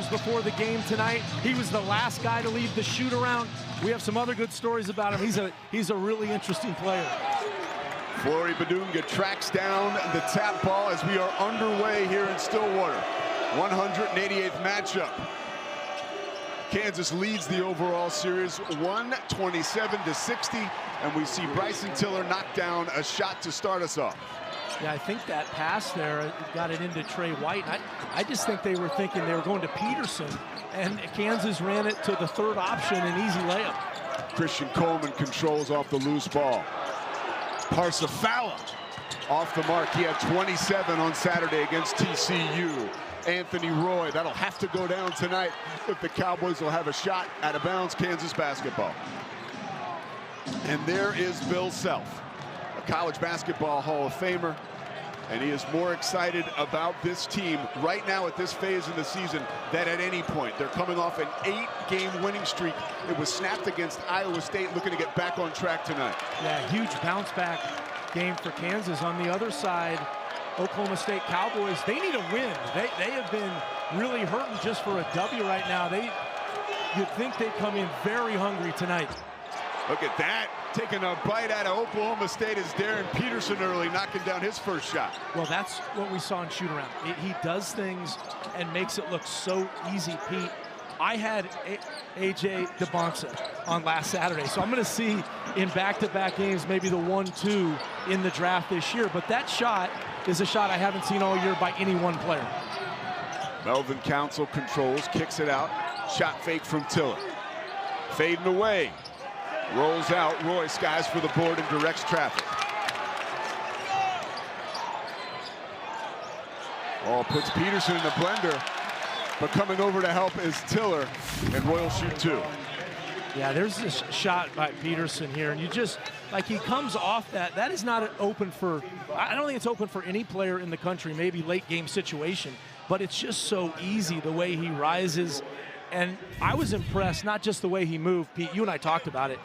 hours before the game tonight. He was the last guy to leave the shoot-around. We have some other good stories about him. He's a really interesting player. Flory Badunga tracks down the tap ball as we are underway here in Stillwater. 188th matchup. Kansas leads the overall series 127-60, and we see Bryson Tiller knock down a shot to start us off. Yeah, I think that pass there got it into Trey White. I just think they were thinking they were going to Peterson, and Kansas ran it to the third option, an easy layup. Christian Coleman controls off the loose ball. Parsifala off the mark. He had 27 on Saturday against TCU. Anthony Roy, that'll have to go down tonight if the Cowboys will have a shot out of bounds. Kansas basketball. And there is Bill Self, a college basketball Hall of Famer, and he is more excited about this team right now at this phase in the season than at any point. They're coming off an 8-game winning streak. It was snapped against Iowa State, looking to get back on track tonight. Yeah, huge bounce back game for Kansas. On the other side, Oklahoma State Cowboys, they need a win. They have been really hurting just for a W right now. You'd think they'd come in very hungry tonight. Look at that. Taking a bite out of Oklahoma State is Darren Peterson early, knocking down his first shot. Well, that's what we saw in shoot-around. He does things and makes it look so easy, Pete. I had A.J. DeBonsa on last Saturday, so I'm going to see in back-to-back games maybe the 1-2 in the draft this year. But that shot is a shot I haven't seen all year by any one player. Melvin Council controls, kicks it out. Shot fake from Tiller. Fading away. Rolls out. Roy skies for the board and directs traffic. Oh, puts Peterson in the blender. But coming over to help is Tiller, and Roy will shoot two. Yeah, there's this shot by Peterson here, and you just, like, he comes off that is not open for, I don't think it's open for any player in the country, maybe late game situation, but it's just so easy the way he rises. And I was impressed, not just the way he moved, Pete, you and I talked about it,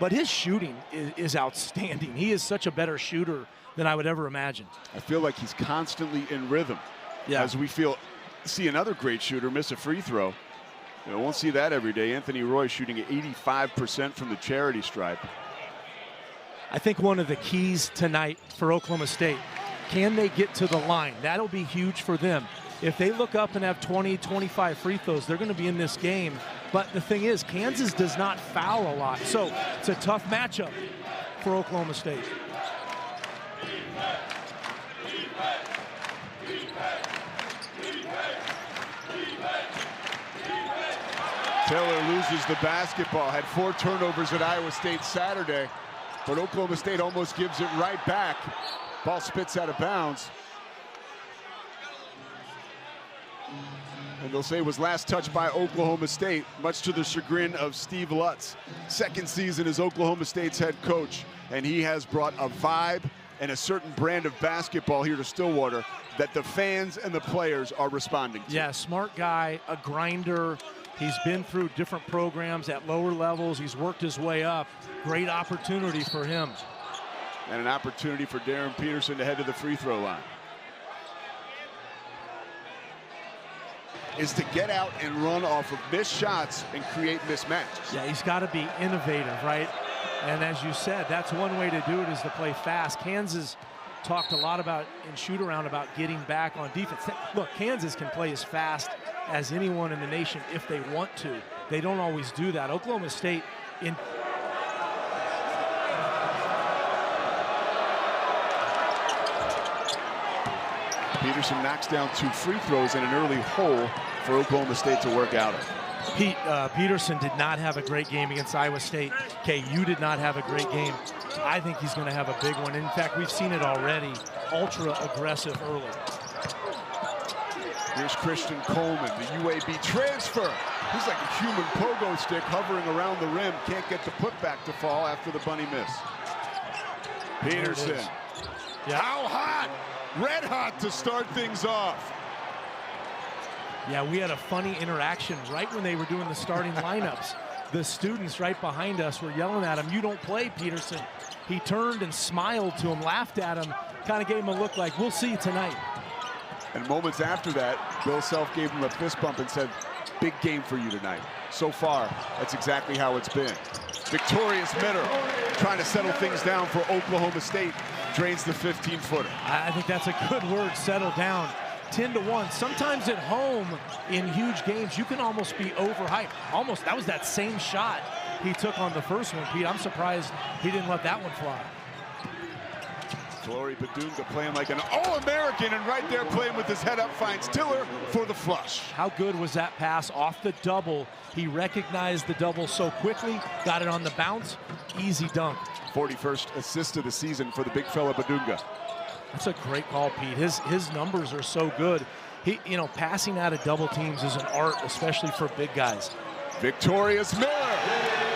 but his shooting is outstanding. He is such a better shooter than I would ever imagine. I feel like he's constantly in rhythm. Yeah. As we see another great shooter miss a free throw. You know, won't see that every day. Anthony Roy shooting at 85% from the charity stripe. I think one of the keys tonight for Oklahoma State, can they get to the line? That'll be huge for them. If they look up and have 20, 25 free throws, they're going to be in this game. But the thing is, Kansas does not foul a lot. So it's a tough matchup for Oklahoma State. Taylor loses the basketball, had 4 turnovers at Iowa State Saturday, but Oklahoma State almost gives it right back. Ball spits out of bounds. And they'll say it was last touched by Oklahoma State, much to the chagrin of Steve Lutz. Second season as Oklahoma State's head coach, and he has brought a vibe and a certain brand of basketball here to Stillwater that the fans and the players are responding to. Yeah, smart guy, a grinder. He's been through different programs at lower levels. He's worked his way up. Great opportunity for him. And an opportunity for Darren Peterson to head to the free throw line. Is to get out and run off of missed shots and create mismatches. Yeah, he's got to be innovative, right? And as you said, that's one way to do it, is to play fast. Kansas talked a lot about in shoot-around about getting back on defense. Look, Kansas can play as fast as anyone in the nation if they want to. They don't always do that. Oklahoma State in Peterson knocks down 2 free throws in an early hole for Oklahoma State to work out of. Peterson did not have a great game against Iowa State. KU did not have a great game. I think he's going to have a big one. In fact, we've seen it already. Ultra aggressive early. Here's Christian Coleman, the UAB transfer. He's like a human pogo stick hovering around the rim. Can't get the putback to fall after the bunny miss. Peterson. Yeah. How hot? Red hot to start things off. Yeah, we had a funny interaction right when they were doing the starting lineups. The students right behind us were yelling at him, "You don't play, Peterson." He turned and smiled to him, laughed at him, kind of gave him a look like, "We'll see tonight." And moments after that, Bill Self gave him a fist bump and said, big game for you tonight. So far, that's exactly how it's been. Victorious Miller trying to settle things down for Oklahoma State. Drains the 15-footer. I think that's a good word, settle down. 10-1. Sometimes at home in huge games, you can almost be overhyped. Almost, that was that same shot he took on the first one, Pete. I'm surprised he didn't let that one fly. Flory Badunga playing like an All-American, and right there playing with his head up finds Tiller for the flush. How good was that pass off the double? He recognized the double so quickly, got it on the bounce, easy dunk. 41st assist of the season for the big fella Badunga. That's a great call, Pete. His numbers are so good. Passing out of double teams is an art, especially for big guys. Victorious Miller.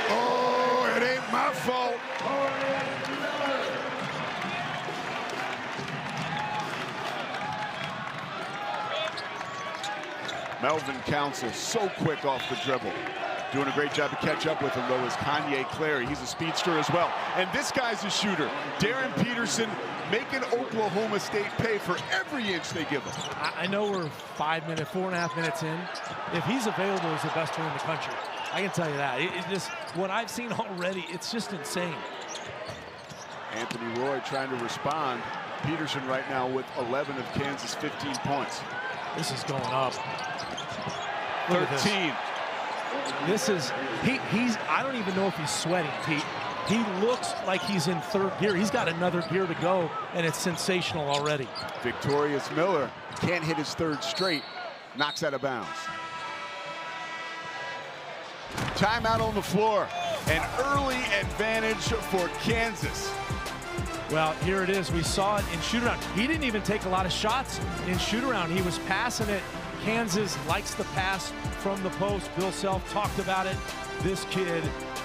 Oh, it ain't my fault. Melvin Council so quick off the dribble. Doing a great job to catch up with him, though, is Kanye Clary. He's a speedster as well. And this guy's a shooter. Darren Peterson making Oklahoma State pay for every inch they give him. I know we're 4.5 minutes in. If he's available, he's the best one in the country. I can tell you that. It just, what I've seen already, it's just insane. Anthony Roy trying to respond. Peterson right now with 11 of Kansas' 15 points. This is going up. 13. This is, I don't even know if he's sweating, Pete. He looks like he's in third gear. He's got another gear to go, and it's sensational already. Victorious Miller can't hit his third straight, knocks out of bounds. Timeout on the floor. An early advantage for Kansas. Well, here it is. We saw it in shoot-around. He didn't even take a lot of shots in shoot-around. He was passing it. Kansas likes the pass from the post. Bill Self talked about it. This kid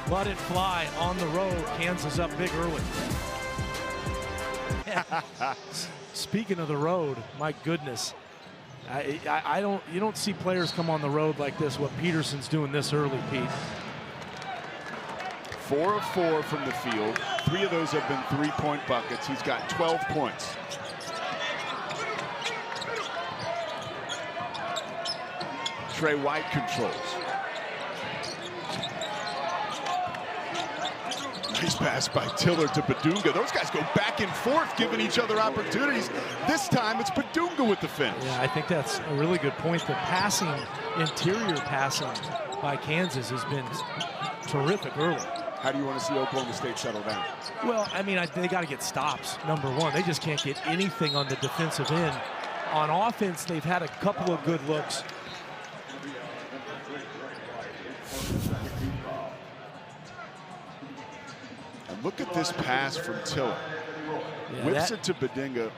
let it fly on the road. Kansas up big early. Speaking of the road, my goodness. You don't see players come on the road like this, what Peterson's doing this early, Pete. 4 of 4 from the field. 3 of those have been three-point buckets. He's got 12 points. Trey White controls. Nice pass by Tiller to Badunga. Those guys go back and forth, giving each other opportunities. This time it's Badunga with the finish. Yeah, I think that's a really good point. The passing, interior passing by Kansas has been terrific early. How do you want to see Oklahoma State settle down? Well, I mean, they got to get stops, number one. They just can't get anything on the defensive end. On offense, they've had a couple of good looks. And look at this pass from Tiller. Yeah, whips it to Badunga.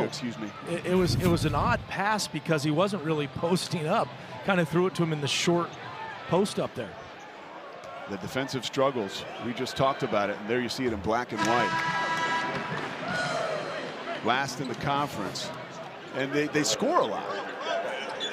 Excuse me. It was an odd pass because he wasn't really posting up. Kind of threw it to him in the short post up there. The defensive struggles, we just talked about it, and there you see it in black and white. Last in the conference, and they score a lot.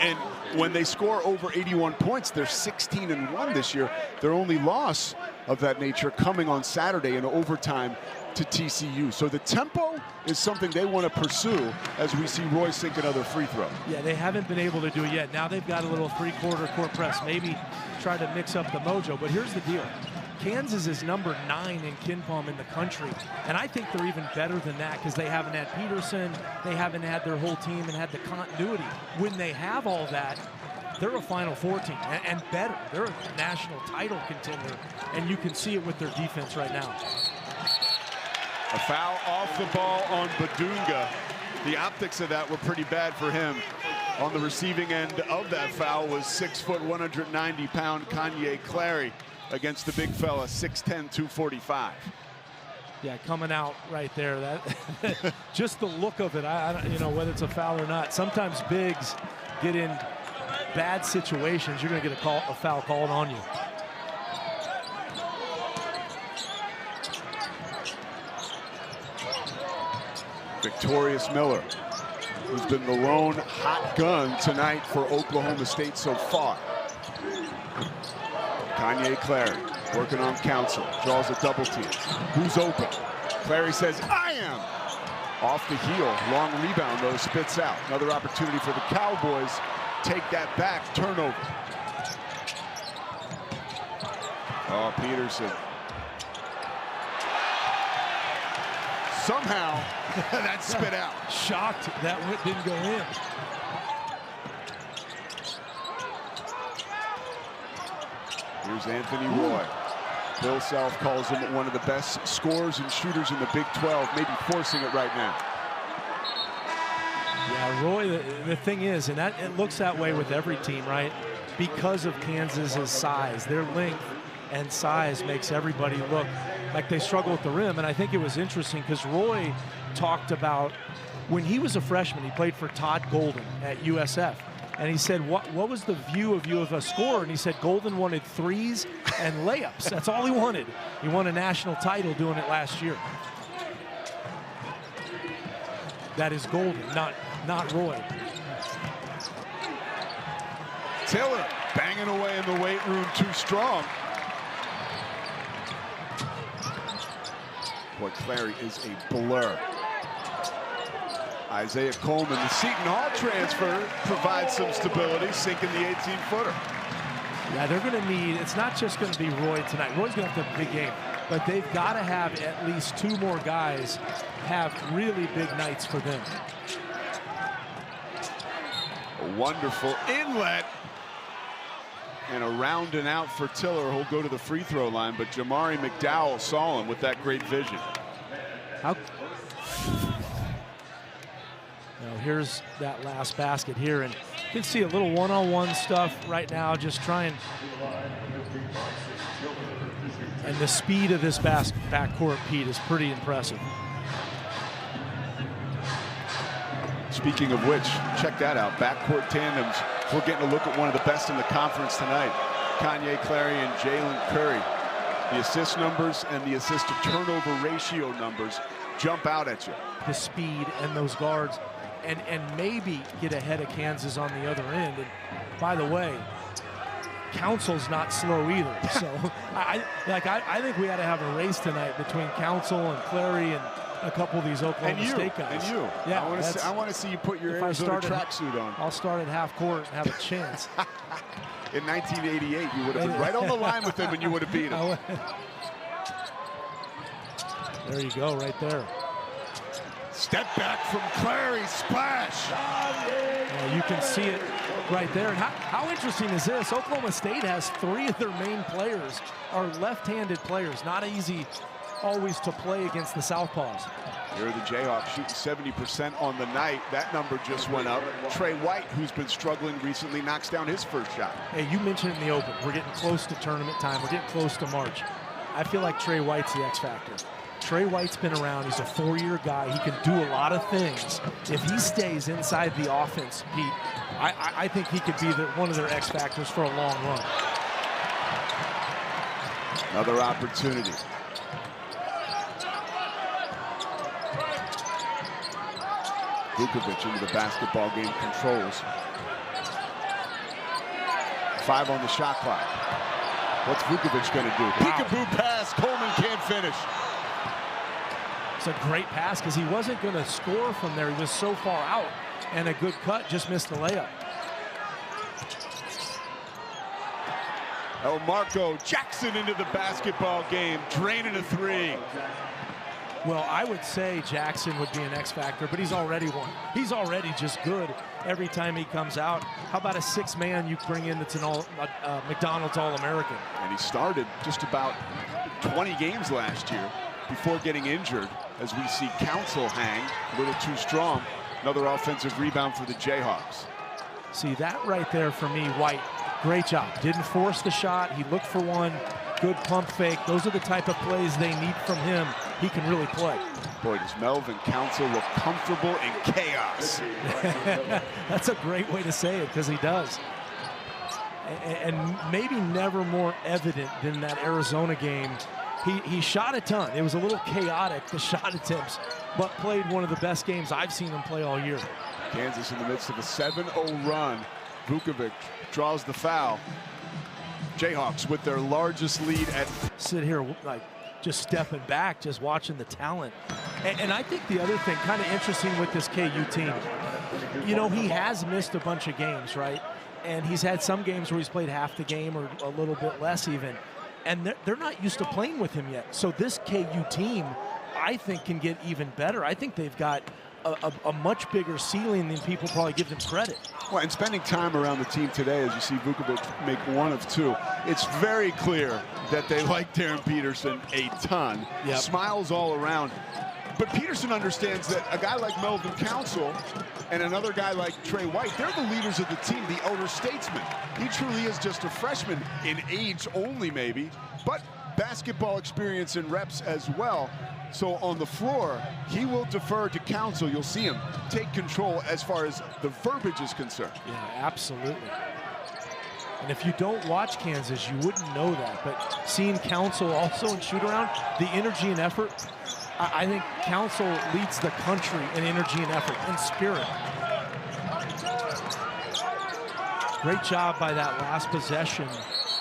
And when they score over 81 points, they're 16-1 this year. Their only loss of that nature coming on Saturday in overtime to TCU. So the tempo is something they want to pursue as we see Roy sink another free throw. Yeah, they haven't been able to do it yet. Now they've got a little three-quarter court press, maybe try to mix up the mojo. But here's the deal. Kansas is number 9 in KenPom in the country, and I think they're even better than that because they haven't had Peterson, they haven't had their whole team and had the continuity. When they have all that, they're a Final Four team, and better. They're a national title contender, and you can see it with their defense right now. A foul off the ball on Badunga. The optics of that were pretty bad for him. On the receiving end of that foul was 6 foot, 190-pound Kanye Clary against the big fella, 6'10", 245. Yeah, coming out right there. That just the look of it. I don't, whether it's a foul or not. Sometimes bigs get in bad situations. You're going to get a foul called on you. Victorious Miller, who's been the lone hot gun tonight for Oklahoma State so far. Kanye Clary working on Council, draws a double team. Who's open? Clary says, I am. Off the heel, long rebound though, spits out. Another opportunity for the Cowboys. Take that back, turnover. Oh, Peterson. Somehow, that spit out. Shocked that didn't go in. Here's Anthony Roy. Bill Self calls him one of the best scorers and shooters in the Big 12, maybe forcing it right now. Yeah, Roy, the thing is, and it looks that way with every team, right? Because of Kansas's size, their length and size makes everybody look like they struggle with the rim. And I think it was interesting because Roy talked about when he was a freshman, he played for Todd Golden at USF. And he said, what was the view of you of a scorer? And he said Golden wanted threes and layups. That's all he wanted. He won a national title doing it last year. That is Golden, not Roy. Taylor banging away in the weight room, too strong. Boy, Clary is a blur. Isaiah Coleman, the Seton Hall transfer, provides some stability, sinking the 18-footer. Yeah, they're going to need, it's not just going to be Roy tonight. Roy's going to have to have a big game, but they've got to have at least two more guys have really big nights for them. A wonderful inlet. And a round and out for Tiller, who'll go to the free throw line, but Jamari McDowell saw him with that great vision. Now here's that last basket here, and you can see a little one-on-one stuff right now, just trying. And the speed of this backcourt, Pete, is pretty impressive. Speaking of which, check that out. Backcourt tandems. We're getting a look at one of the best in the conference tonight. Kanye Clary and Jalen Curry. The assist numbers and the assist to turnover ratio numbers jump out at you. The speed and those guards, and maybe get ahead of Kansas on the other end. And by the way, Council's not slow either. So I think we had to have a race tonight between Council and Clary and a couple of these Oklahoma State guys. And you. Yeah, I want to see you put your Arizona tracksuit on. I'll start at half court and have a chance. In 1988, you would have been right on the line with him and you would have beat him. There you go, right there. Step back from Clary, splash. Yeah, you can see it right there. And how interesting is this? Oklahoma State has three of their main players are left-handed players. Not easy always to play against the Southpaws. Here are the Jayhawks shooting 70% on the night. That number just went up. Trey White, who's been struggling recently, knocks down his first shot. Hey, you mentioned in the open, we're getting close to tournament time. We're getting close to March. I feel like Trey White's the X factor. Trey White's been around. He's a four-year guy. He can do a lot of things. If he stays inside the offense, Pete, I think he could be one of their X factors for a long run. Another opportunity. Vukovic into the basketball game, controls. 5 on the shot clock. What's Vukovic going to do? Wow. Peekaboo pass, Coleman can't finish. It's a great pass because he wasn't going to score from there. He was so far out, and a good cut, just missed the layup. Marco Jackson into the basketball game, draining a three. Well, I would say Jackson would be an X factor, but he's already one. He's already just good every time he comes out. How about a 6-man you bring in that's an McDonald's All-American? And he started just about 20 games last year before getting injured, as we see Council hang a little too strong. Another offensive rebound for the Jayhawks. See, that right there for me, White, great job. Didn't force the shot. He looked for one. Good pump fake. Those are the type of plays they need from him. He can really play. Boy, does Melvin Council look comfortable in chaos. That's a great way to say it, because he does. And maybe never more evident than that Arizona game. He shot a ton. It was a little chaotic, the shot attempts, but played one of the best games I've seen him play all year. Kansas in the midst of a 7-0 run. Vukovic draws the foul. Jayhawks with their largest lead at... Sit here like just stepping back, just watching the talent And I think the other thing, kind of interesting with this KU team, you know, he has missed a bunch of games, right? And he's had some games where he's played half the game or a little bit less even. And they're not used to playing with him yet. So this KU team, I think, can get even better. I think they've got a much bigger ceiling than people probably give them credit. Well, and spending time around the team today, as you see Vukovic make one of two, it's very clear that they like Darren Peterson a ton. Yep. Smiles all around. But Peterson understands that a guy like Melvin Council and another guy like Trey White, they're the leaders of the team, the elder statesmen. He truly is just a freshman in age only, maybe, but basketball experience and reps as well. So on the floor, he will defer to Council. You'll see him take control as far as the verbiage is concerned. Yeah, absolutely. And if you don't watch Kansas, you wouldn't know that. But seeing Council also in shoot-around, the energy and effort, I think Council leads the country in energy and effort and spirit. Great job by that last possession.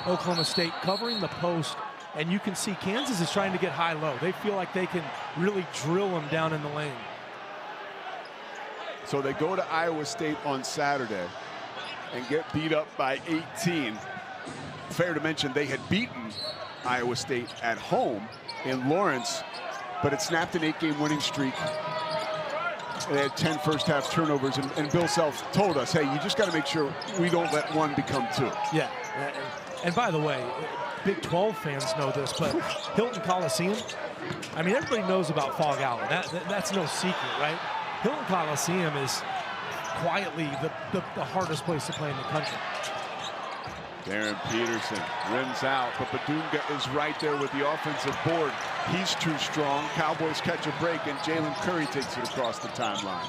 Oklahoma State covering the post. And you can see Kansas is trying to get high-low. They feel like they can really drill them down in the lane. So they go to Iowa State on Saturday and get beat up by 18. Fair to mention they had beaten Iowa State at home in Lawrence, but it snapped an 8-game winning streak. They had 10 first-half turnovers, and Bill Self told us, hey, you just got to make sure we don't let one become two. Yeah, and by the way, Big 12 fans know this, but Hilton Coliseum, I mean, everybody knows about Fog Alley. That's no secret, right? Hilton Coliseum is quietly the hardest place to play in the country. Darren Peterson rims out, but Badunga is right there with the offensive board. He's too strong. Cowboys catch a break, and Jalen Curry takes it across the timeline.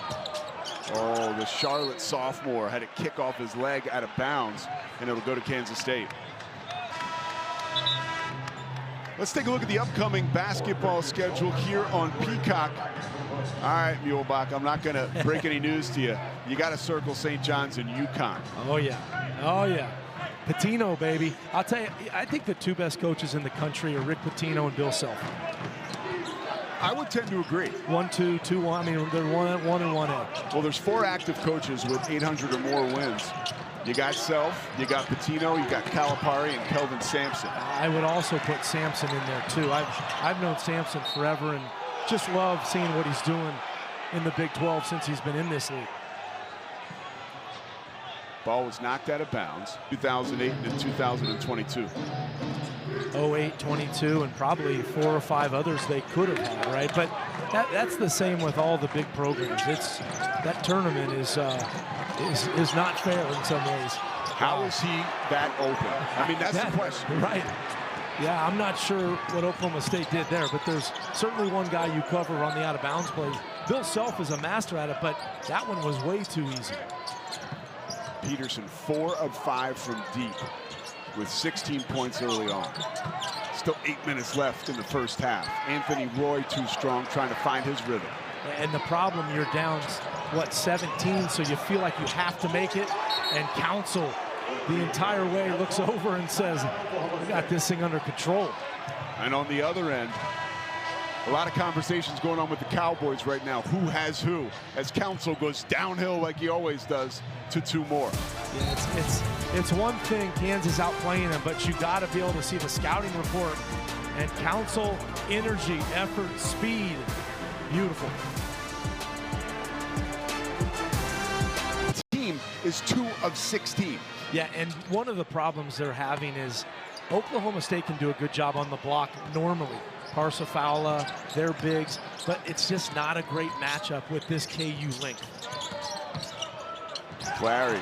Oh, the Charlotte sophomore had a kick off his leg out of bounds, and it'll go to Kansas State. Let's take a look at the upcoming basketball schedule here on Peacock. All right, Muehlbach, I'm not going to break any news to you. You got to circle St. John's and UConn. Oh, yeah. Oh, yeah. Pitino, baby. I'll tell you, I think the two best coaches in the country are Rick Pitino and Bill Self. I would tend to agree. 1-2, 2-1. I mean, they're 1 and 1A. Well, there's 4 active coaches with 800 or more wins. You got Self, you got Pitino, you got Calipari, and Kelvin Sampson. I would also put Sampson in there too. I've known Sampson forever and just love seeing what he's doing in the Big 12 since he's been in this league. Ball was knocked out of bounds 2008 and 2022. 08, 22, and probably 4 or 5 others they could have had, right? But that's the same with all the big programs. That tournament is not fair in some ways. How is he that open? I mean, that's the question. Right. Yeah, I'm not sure what Oklahoma State did there, but there's certainly one guy you cover on the out-of-bounds plays. Bill Self is a master at it, but that one was way too easy. Peterson 4 of 5 from deep with 16 points early on. Still 8 minutes left in the first half. Anthony Roy too strong, trying to find his rhythm. And the problem, you're down, what, 17, so you feel like you have to make it. And Council, the entire way, looks over and says, we got this thing under control. And on the other end, a lot of conversations going on with the Cowboys right now. Who has who? As Council goes downhill like he always does to 2 more. Yeah, it's one thing Kansas outplaying them, but you got to be able to see the scouting report. And Council, energy, effort, speed, beautiful. The team is 2 of 16. Yeah, and one of the problems they're having is Oklahoma State can do a good job on the block normally. Parsifala, they're bigs, but it's just not a great matchup with this KU length. Clary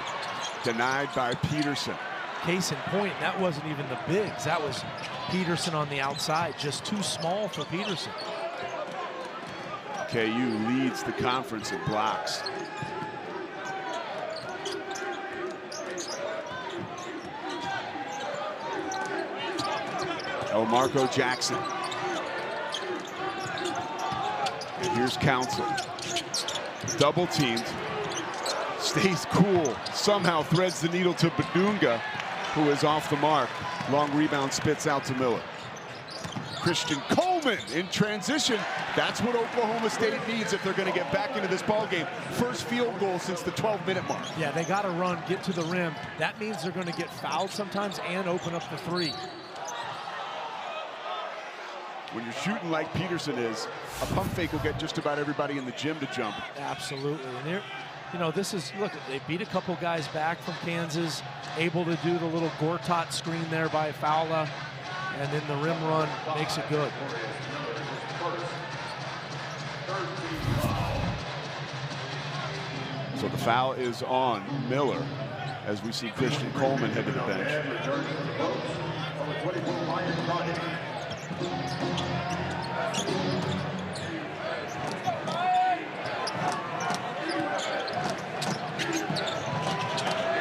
denied by Peterson. Case in point, that wasn't even the bigs. That was Peterson on the outside, just too small for Peterson. KU leads the conference in blocks. Elmarco Jackson. And here's Council. Double teamed. Stays cool. Somehow threads the needle to Badunga, who is off the mark. Long rebound spits out to Miller. Christian Coleman Coleman in transition. That's what Oklahoma State needs if they're going to get back into this ball game. First field goal since the 12-minute mark. Yeah, they got to run, get to the rim. That means they're going to get fouled sometimes and open up the three. When you're shooting like Peterson is, a pump fake will get just about everybody in the gym to jump. Absolutely. And they're, you know, this is, look, they beat a couple guys back from Kansas, able to do the little Gortat screen there by Fowler, and then the rim run makes it good. So the foul is on Miller as we see Christian Coleman head to the bench.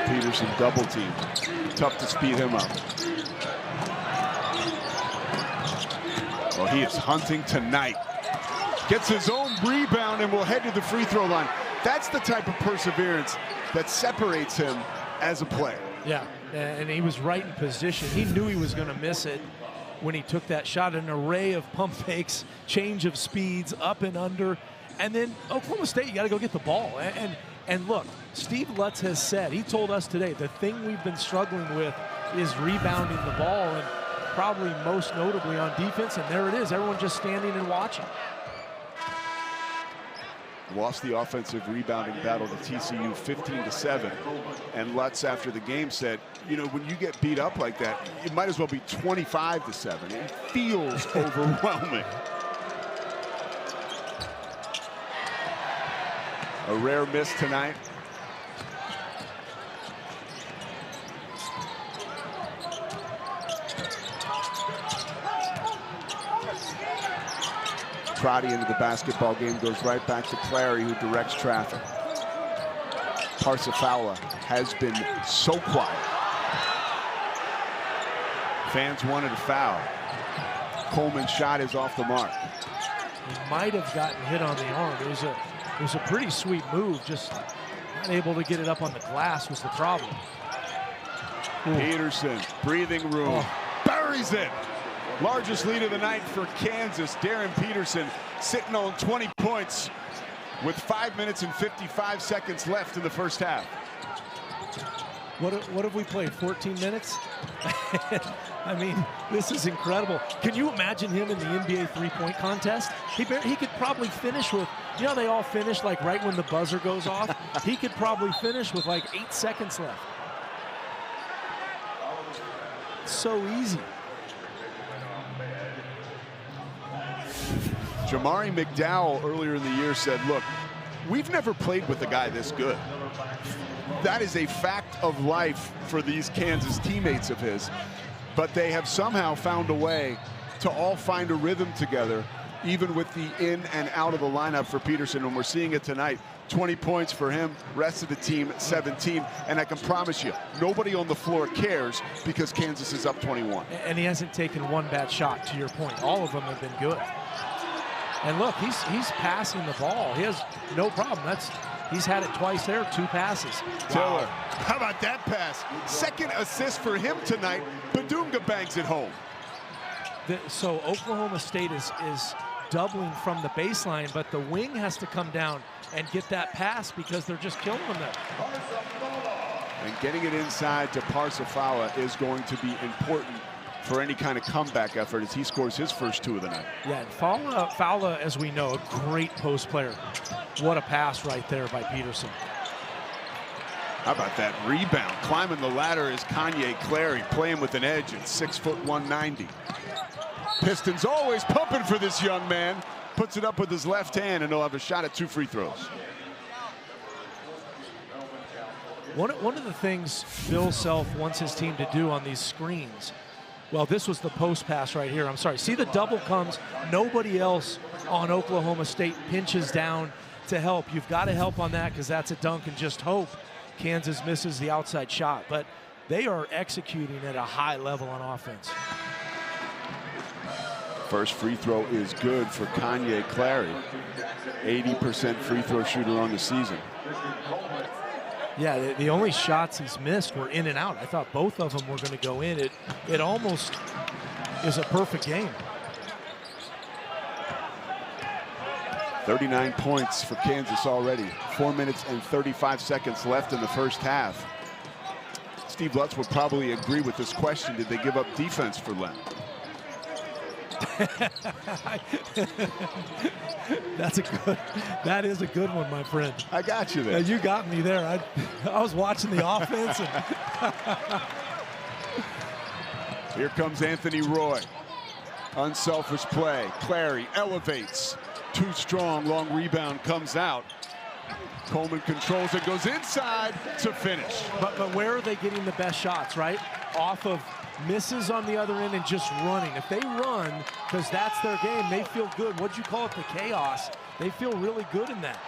Peterson double team. Tough to speed him up. Well, he is hunting tonight. Gets his own rebound and will head to the free throw line. That's the type of perseverance that separates him as a player. Yeah, and he was right in position. He knew he was going to miss it when he took that shot. An array of pump fakes, change of speeds, up and under. And then Oklahoma State, you got to go get the ball. And look, Steve Lutz has said, he told us today, the thing we've been struggling with is rebounding the ball, and probably most notably on defense. And there it is, everyone just standing and watching. Lost the offensive rebounding battle to TCU 15-7. And Lutz after the game said, you know, when you get beat up like that, it might as well be 25-7. It feels overwhelming. A rare miss tonight. Trotty into the basketball game, goes right back to Clary, who directs traffic. Parsifala has been so quiet. Fans wanted a foul. Coleman's shot is off the mark. He might have gotten hit on the arm. It was a pretty sweet move, just not able to get it up on the glass was the problem. Ooh. Peterson, breathing room, buries it. Largest lead of the night for Kansas. Darren Peterson sitting on 20 points with 5 minutes and 55 seconds left in the first half. What have we played, 14 minutes? I mean, this is incredible. Can you imagine him in the NBA three-point contest? He could probably finish with, you know, they all finish like right when the buzzer goes off. He could probably finish with like 8 seconds left. So easy. Jamari McDowell earlier in the year said, look, we've never played with a guy this good. That is a fact of life for these Kansas teammates of his. But they have somehow found a way to all find a rhythm together, even with the in and out of the lineup for Peterson. And we're seeing it tonight. 20 points for him, rest of the team 17. And I can promise you, nobody on the floor cares because Kansas is up 21. And he hasn't taken one bad shot, to your point. All of them have been good. And look, he's passing the ball. He has no problem. He's had it twice there, 2 passes. Tiller, wow. How about that pass? Second assist for him tonight. Badunga bangs it home. So Oklahoma State is doubling from the baseline, but the wing has to come down and get that pass because they're just killing them there. And getting it inside to Parsifala is going to be important for any kind of comeback effort as he scores his first 2 of the night. Yeah, and Fowler, as we know, a great post player. What a pass right there by Peterson. How about that rebound? Climbing the ladder is Kanye Clary, playing with an edge at 6 foot 190. Pistons always pumping for this young man. Puts it up with his left hand, and he'll have a shot at 2 free throws. One of the things Bill Self wants his team to do on these screens, well, this was the post pass right here. I'm sorry. See, the double comes. Nobody else on Oklahoma State pinches down to help. You've got to help on that because that's a dunk, and just hope Kansas misses the outside shot. But they are executing at a high level on offense. First free throw is good for Kanye Clary. 80% free throw shooter on the season. Yeah, the only shots he's missed were in and out. I thought both of them were going to go in. It almost is a perfect game. 39 points for Kansas already. 4 minutes and 35 seconds left in the first half. Steve Lutz would probably agree with this question. Did they give up defense for Len? That is a good one, my friend. I got you there. Yeah, you got me there. I was watching the offense. And here comes Anthony Roy. Unselfish play. Clary elevates. Too strong. Long rebound comes out. Coleman controls it, goes inside to finish. But where are they getting the best shots, right? Off of misses on the other end and just running. If they run, because that's their game, they feel good. What'd you call it? The chaos. They feel really good in that.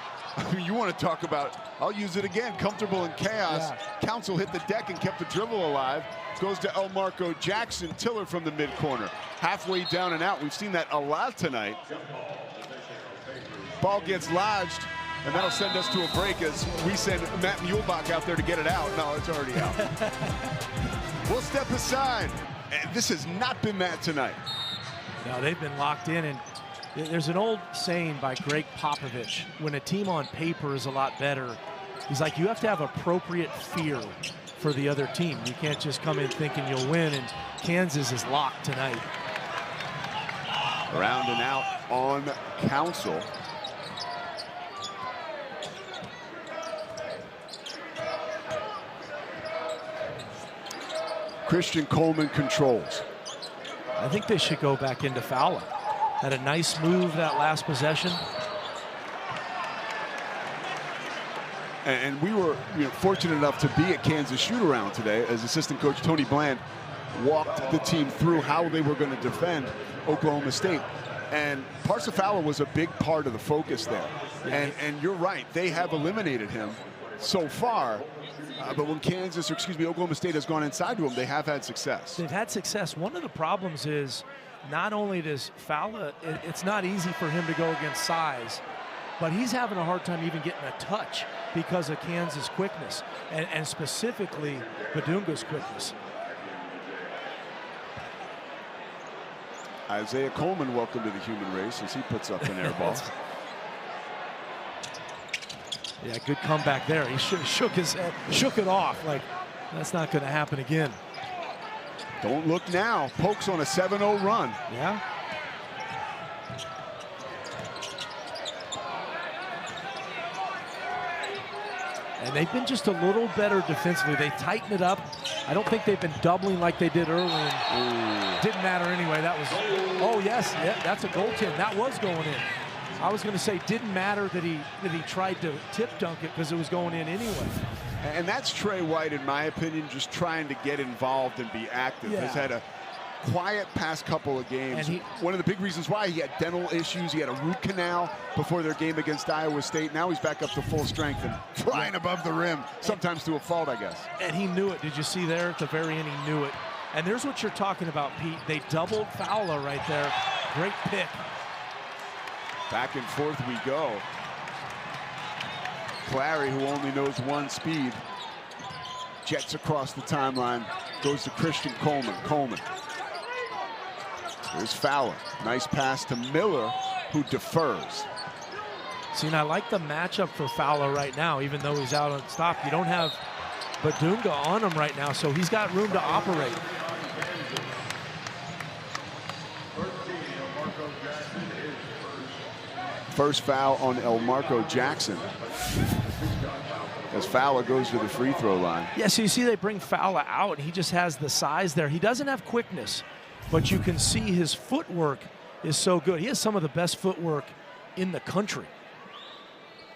You want to talk about, I'll use it again, comfortable in chaos. Yeah. Council hit the deck and kept the dribble alive. Goes to Elmarco Jackson. Tiller from the mid-corner. Halfway down and out. We've seen that a lot tonight. Ball gets lodged, and that'll send us to a break as we send Matt Muehlbach out there to get it out. No, it's already out. We'll step aside. And this has not been that tonight. No, they've been locked in, and there's an old saying by Greg Popovich, when a team on paper is a lot better, he's like, you have to have appropriate fear for the other team. You can't just come in thinking you'll win, and Kansas is locked tonight. Rounding out on Council. Christian Coleman controls. I think they should go back into Fowler. Had a nice move that last possession. And we were fortunate enough to be at Kansas shoot-around today as assistant coach Tony Bland walked the team through how they were going to defend Oklahoma State. And Parsa Fowler was a big part of the focus there. And you're right, they have eliminated him so far. But when Oklahoma State has gone inside to them, they have had success. They've had success. One of the problems is not only does Fowler, it's not easy for him to go against size, but he's having a hard time even getting a touch because of Kansas' quickness, and specifically Badunga's quickness. Isaiah Coleman, welcome to the human race as he puts up an air ball. Yeah, good comeback there. He shook his head, shook it off like that's not going to happen again. Don't look now. Pokes on a 7-0 run. Yeah. And they've been just a little better defensively. They tighten it up. I don't think they've been doubling like they did early. And didn't matter anyway. That was, oh yes, yeah, that's a goaltend. That was going in. I was going to say didn't matter that he tried to tip dunk it because it was going in anyway. And that's Trey White, in my opinion, just trying to get involved and be active. Yeah. Has had a quiet past couple of games. And one of the big reasons why he had dental issues, he had a root canal before their game against Iowa State. Now he's back up to full strength and flying above the rim, sometimes to a fault, I guess. And he knew it. Did you see there at the very end? He knew it. And there's what you're talking about, Pete. They doubled Fowler right there. Great pick. Back and forth we go. Clary, who only knows one speed, jets across the timeline, goes to Christian Coleman. Coleman. There's Fowler. Nice pass to Miller, who defers. See, and I like the matchup for Fowler right now, even though he's out on stop. You don't have Badunga on him right now, so he's got room to operate. First foul on Elmarco Jackson as Fowler goes to the free throw line. Yeah, so you see they bring Fowler out, and he just has the size there. He doesn't have quickness, but you can see his footwork is so good. He has some of the best footwork in the country.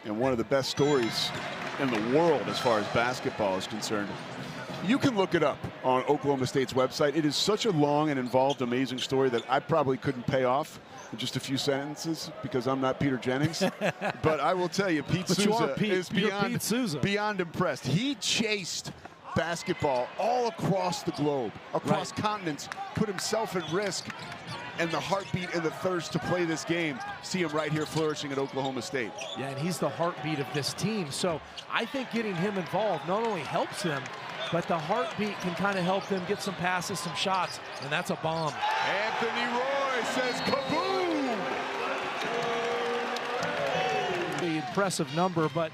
And one of the best stories in the world as far as basketball is concerned. You can look it up on Oklahoma State's website. It is such a long and involved, amazing story that I probably couldn't pay off in just a few sentences because I'm not Peter Jennings. But I will tell you, Pete Souza is beyond impressed. He chased basketball all across the globe, across continents, put himself at risk, and the heartbeat and the thirst to play this game. See him right here flourishing at Oklahoma State. Yeah, and he's the heartbeat of this team. So I think getting him involved not only helps him, but the heartbeat can kind of help them get some passes, some shots, and that's a bomb. Anthony Roy says kaboom! impressive number, but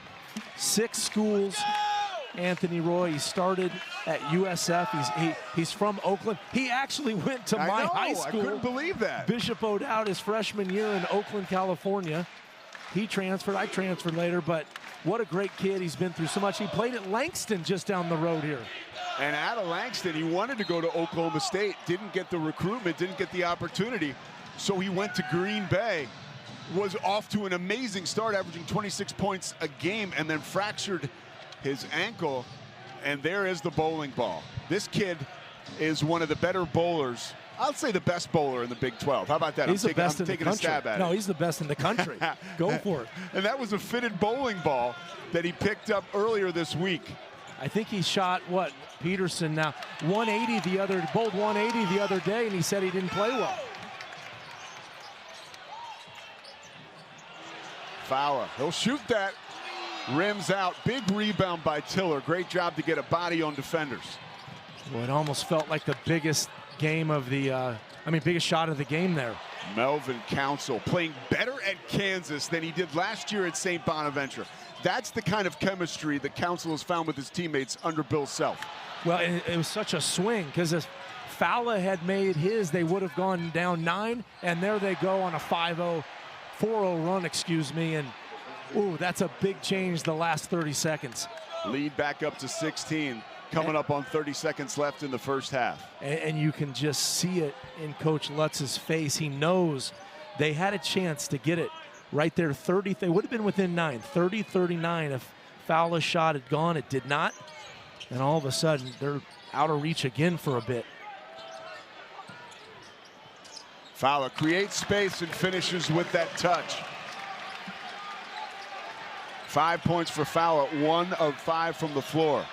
6 schools. Anthony Roy, he started at USF. He's from Oakland. He actually went to my high school. I couldn't believe that. Bishop O'Dowd, his freshman year in Oakland, California. He transferred. I transferred later, but what a great kid. He's been through so much. He played at Langston just down the road here. And out of Langston, he wanted to go to Oklahoma State. Didn't get the recruitment, didn't get the opportunity. So he went to Green Bay. Was off to an amazing start, averaging 26 points a game, and then fractured his ankle, and there is the bowling ball. This kid is one of the better bowlers. I'll say the best bowler in the Big 12. How about that? He's the best in the country. A stab at it. No, he's the best in the country. Go for it. And that was a fitted bowling ball that he picked up earlier this week. I think he shot, what, Peterson now, 180 bowled 180 the other day, and he said he didn't play well. Fowler, he'll shoot that. Rims out. Big rebound by Tiller. Great job to get a body on defenders. Well, it almost felt like the biggest game of the, biggest shot of the game there. Melvin Council playing better at Kansas than he did last year at St. Bonaventure. That's the kind of chemistry that Council has found with his teammates under Bill Self. Well, it was such a swing because if Fowler had made his, they would have gone down 9, and there they go on a 5-0, 4-0 run, excuse me, and ooh, that's a big change the last 30 seconds. Lead back up to 16, coming up on 30 seconds left in the first half. And you can just see it in Coach Lutz's face. He knows they had a chance to get it right there. 30, they would have been within 9, 30-39 if Fowler's shot had gone. It did not. And all of a sudden, they're out of reach again for a bit. Fowler creates space and finishes with that touch. 5 points for Fowler, 1 of 5 from the floor.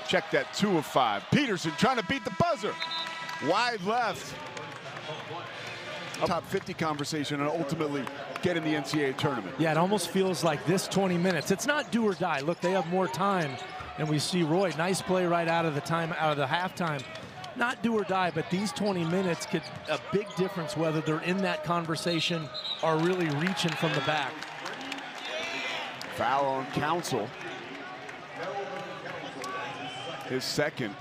Check that, 2 of 5. Peterson trying to beat the buzzer. Wide left. Top 50 conversation and ultimately get in the NCAA tournament. Yeah, it almost feels like this 20 minutes. It's not do or die. Look, they have more time. And we see Roy, nice play right out of the halftime. Not do or die, but these 20 minutes could a big difference whether they're in that conversation or really reaching from the back. Foul on Council. His second.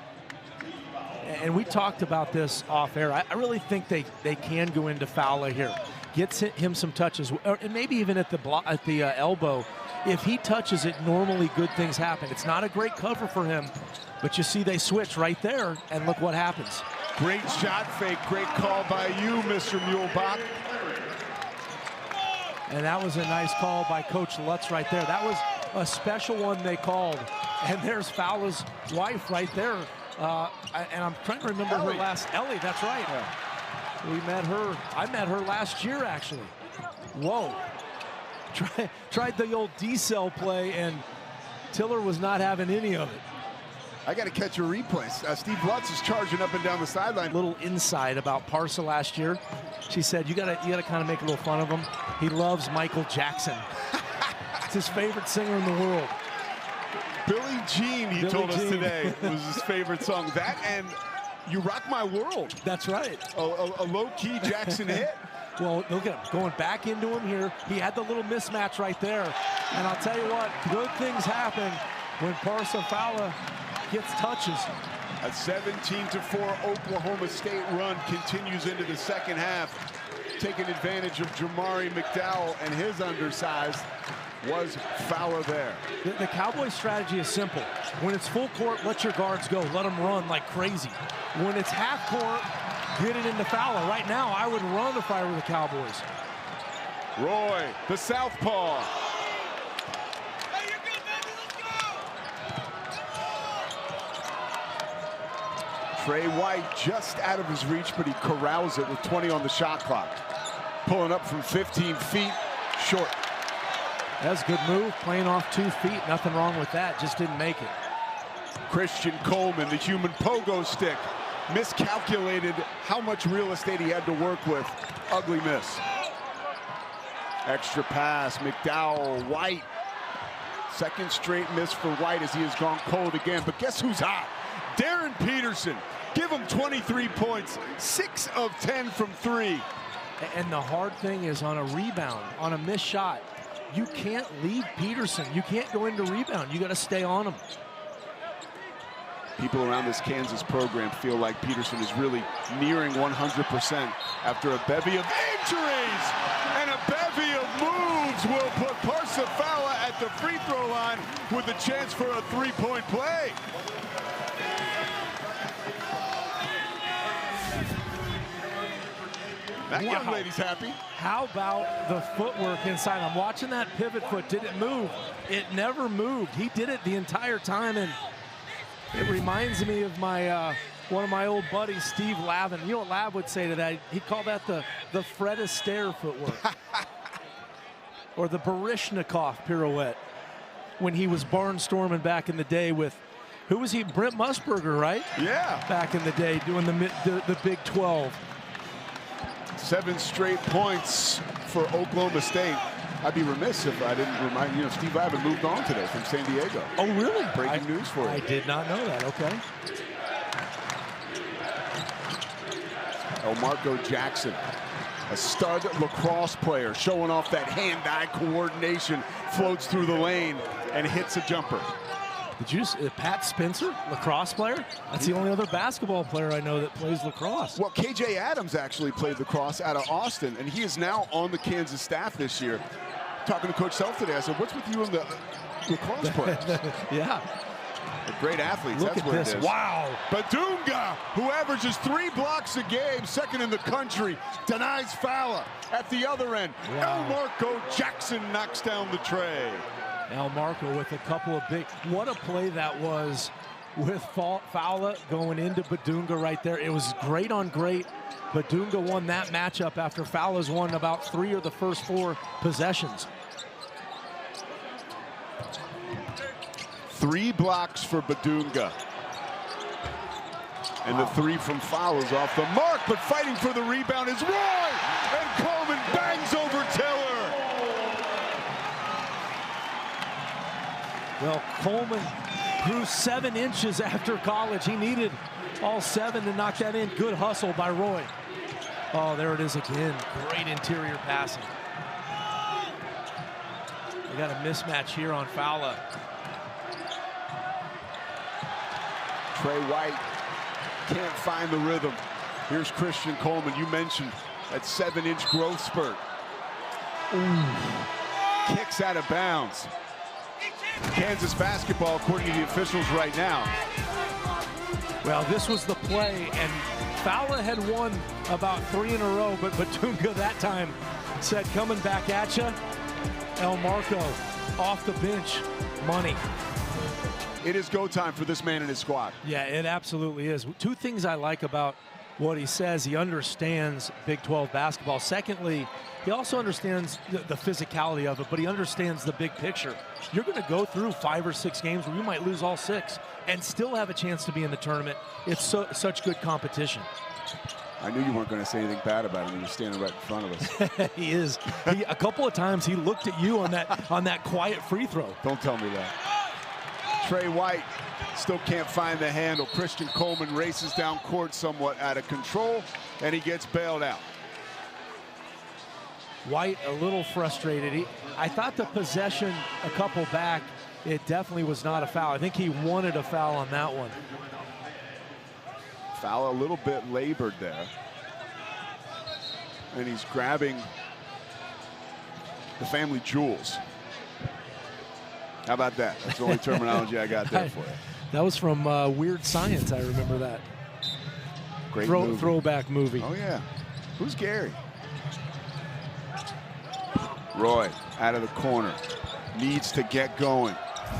And we talked about this off air. I really think they can go into Fowler here. Gets him some touches, and maybe even at the elbow. If he touches it, normally good things happen. It's not a great cover for him, but you see they switch right there, and look what happens. Great shot fake. Great call by you, Mr. Muehlbach. And that was a nice call by Coach Lutz right there. That was a special one they called. And there's Fowler's wife right there. And I'm trying to remember her last, Ellie, that's right. Yeah. We met her, I met her last year actually. Whoa. Tried the old D-cell play, and Tiller was not having any of it. I got to catch a replay. Steve Lutz is charging up and down the sideline. Little insight about Parsa last year. She said, you gotta kind of make a little fun of him. He loves Michael Jackson. It's his favorite singer in the world. Billie Jean, he told us today, was his favorite song. That and You Rock My World. That's right. A low-key Jackson hit. Well, look at him going back into him here. He had the little mismatch right there. And I'll tell you what, good things happen when Parsa Fowler gets touches. A 17-4 Oklahoma State run continues into the second half. Taking advantage of Jamari McDowell and his undersized was Fowler there. The Cowboys' strategy is simple. When it's full court, let your guards go. Let them run like crazy. When it's half court, get it into Fowler. Right now, I would run if I were the Cowboys. Roy, the southpaw. Trey White just out of his reach, but he corrals it with 20 on the shot clock. Pulling up from 15 feet, short. That's a good move, playing off 2 feet. Nothing wrong with that, just didn't make it. Christian Coleman, the human pogo stick, miscalculated how much real estate he had to work with. Ugly miss. Extra pass, McDowell, White. Second straight miss for White as he has gone cold again. But guess who's hot? Darren Peterson. Give him 23 points, 6 of 10 from 3. And the hard thing is on a rebound, on a missed shot, you can't leave Peterson. You can't go into rebound. You got to stay on him. People around this Kansas program feel like Peterson is really nearing 100% after a bevy of injuries and a bevy of moves will put Parsifala at the free throw line with a chance for a three-point play. That young lady's happy. How about the footwork inside? I'm watching that pivot foot. Did it move? It never moved. He did it the entire time, and it reminds me of my one of my old buddies, Steve Lavin. You know what Lav would say to that? He'd call that the Fred Astaire footwork. Or the Baryshnikov pirouette when he was barnstorming back in the day with, who was he? Brent Musburger, right? Yeah. Back in the day doing the Big 12. 7 straight points for Oklahoma State. I'd be remiss if I didn't remind you, Steve Lavin moved on today from San Diego. Oh, really? Breaking news for you. I did not know that. Okay. Marco Jackson, a stud lacrosse player, showing off that hand-eye coordination, floats through the lane and hits a jumper. Did you Pat Spencer, lacrosse player? That's the only other basketball player I know that plays lacrosse. Well, KJ Adams actually played lacrosse out of Austin, and he is now on the Kansas staff this year. Talking to Coach Self today, I said, what's with you and the lacrosse players? Yeah. They're great athletes, Look that's at what this. it is. Wow. Badunga, who averages 3 blocks a game, second in the country, denies Fowler at the other end. Wow. Marco Jackson knocks down the tray. Marco with a couple of big, what a play that was with Fowler going into Badunga right there. It was great on great. Badunga won that matchup after Fowler's won about 3 of the first 4 possessions. 3 blocks for Badunga. And the 3 from Fowler's off the mark, but fighting for the rebound is Roy! And Coleman bangs over Taylor. Well, Coleman grew 7 inches after college. He needed all 7 to knock that in. Good hustle by Roy. Oh, there it is again. Great interior passing. We got a mismatch here on Fowler. Trey White can't find the rhythm. Here's Christian Coleman. You mentioned that 7-inch growth spurt. Ooh. Kicks out of bounds. Kansas basketball, according to the officials right now. Well, this was the play, and Fowler had won about 3 in a row, but Badunga that time said, coming back at you, El Marco off the bench, money. It is go time for this man and his squad. Yeah, it absolutely is. 2 things I like about what he says. He understands Big 12 basketball. Secondly, he also understands the physicality of it, but he understands the big picture. You're going to go through 5 or 6 games where you might lose all 6 and still have a chance to be in the tournament. It's such good competition. I knew you weren't going to say anything bad about him. He was standing right in front of us. He is. A couple of times he looked at you on that quiet free throw. Don't tell me that. Trey White still can't find the handle. Christian Coleman races down court somewhat out of control, and he gets bailed out. White a little frustrated. I thought the possession a couple back, it definitely was not a foul. I think he wanted a foul on that one. Foul a little bit labored there. And he's grabbing the family jewels. How about that? That's the only terminology I got there for you. That was from Weird Science, I remember that. Great throwback movie. Oh, yeah. Who's Gary? Roy out of the corner. Needs to get going.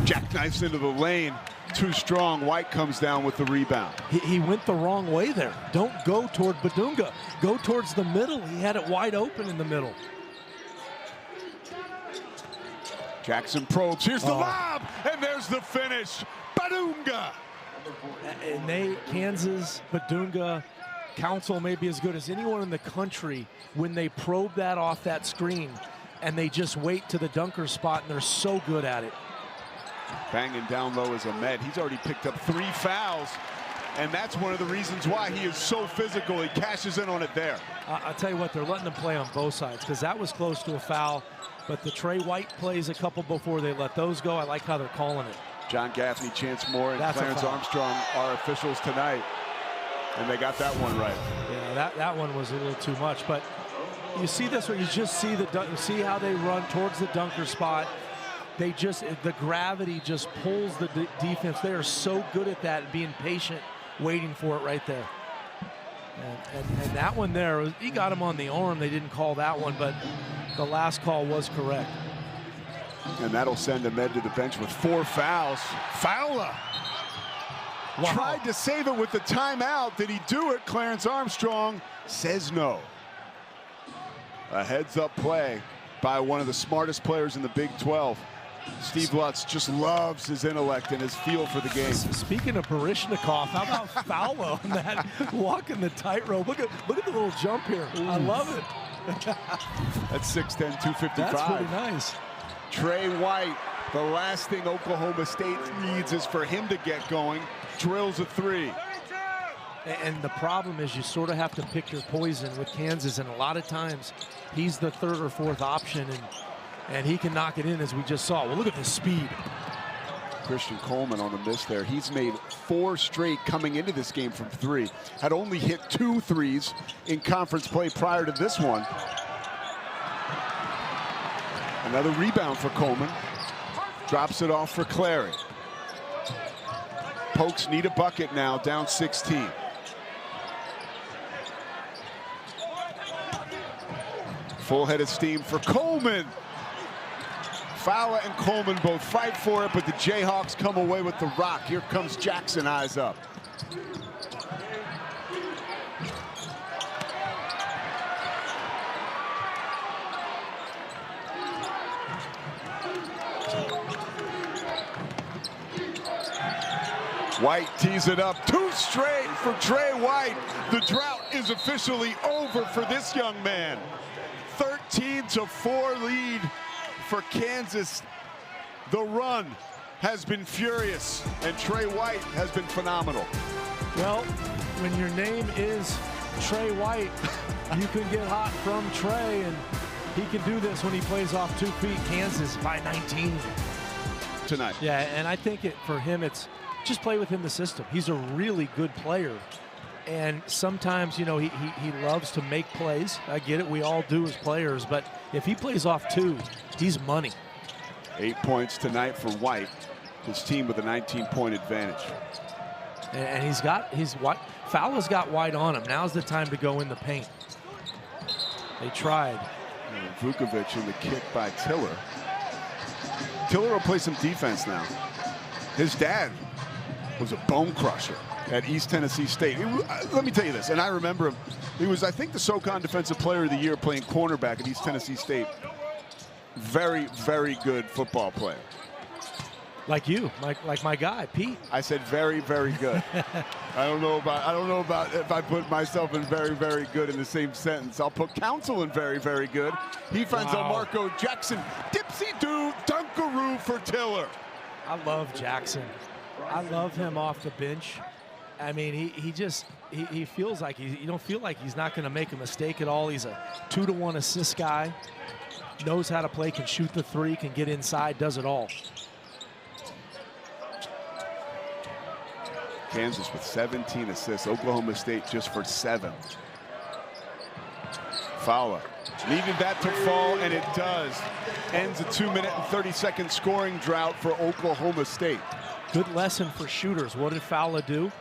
Jackknifes into the lane. Too strong. White comes down with the rebound. He went the wrong way there. Don't go toward Badunga. Go towards the middle. He had it wide open in the middle. Jackson probes. Here's the lob, and there's the finish. Badunga. And Kansas, Badunga, Council may be as good as anyone in the country when they probe that off that screen, and they just wait to the dunker spot, and they're so good at it. Banging down low is Ahmed. He's already picked up 3 fouls And that's one of the reasons why he is so physical. He cashes in on it there. I'll tell you what, they're letting them play on both sides because that was close to a foul. But the Trey White plays a couple before they let those go. I like how they're calling it. John Gaffney, Chance Moore, and Clarence Armstrong are officials tonight. And they got that one right. Yeah, that one was a little too much. But you see this where you just see you see how they run towards the dunker spot. They just, the gravity just pulls the defense. They are so good at that, being patient, waiting for it right there. And that one there, he got him on the arm. They didn't call that one, but the last call was correct. And that'll send Ahmed to the bench with 4 fouls. Fowler tried to save it with the timeout. Did he do it? Clarence Armstrong says no. A heads-up play by one of the smartest players in the Big 12. Steve Lutz just loves his intellect and his feel for the game. Speaking of Baryshnikov, how about Fowler on that walking the tightrope? Look at the little jump here. Ooh. I love it. That's 6'10", 255. That's pretty nice. Trey White, the last thing Oklahoma State needs is for him to get going. Drills a 3. And the problem is you sort of have to pick your poison with Kansas, and a lot of times he's the 3rd or 4th option, and he can knock it in, as we just saw. Well, look at the speed. Christian Coleman on the miss there. He's made 4 straight coming into this game from 3. Had only hit 2 threes in conference play prior to this one. Another rebound for Coleman. Drops it off for Clary. Pokes need a bucket now, down 16. Full head of steam for Coleman. Fowler and Coleman both fight for it, but the Jayhawks come away with the rock. Here comes Jackson, eyes up. White tees it up. 2 straight for Trey White. The drought is officially over for this young man. 13-4 lead for Kansas. The run has been furious, and Trey White has been phenomenal. Well, when your name is Trey White, you can get hot from Trey, and he can do this when he plays off 2 feet. Kansas by 19 tonight. Yeah, and I think for him, it's just play with him the system. He's a really good player, and sometimes, you know, he loves to make plays. I get it, we all do as players, but if he plays off 2, he's money. 8 points tonight for White, his team with a 19-point advantage. And Fowler's got White on him. Now's the time to go in the paint. They tried. And Vukovic in the kick by Tiller. Tiller will play some defense now. His dad was a bone crusher at East Tennessee State. Let me tell you this, and I remember him. He was, I think, the SoCon Defensive Player of the Year playing cornerback at East Tennessee State. Very, very good football player. Like you, like my guy, Pete. I said very, very good. I don't know about if I put myself in very, very good in the same sentence. I'll put Counsell in very, very good. He finds out Marco Jackson. Dipsy-doo, dunkaroo for Tiller. I love Jackson. I love him off the bench. I mean, he feels like you don't feel like he's not going to make a mistake at all. He's a 2-to-1 assist guy. Knows how to play, can shoot the 3, can get inside, does it all. Kansas with 17 assists. Oklahoma State just for 7. Fowler needed that to fall, and it does. Ends a 2-minute and 30-second scoring drought for Oklahoma State. Good lesson for shooters. What did Fowler do?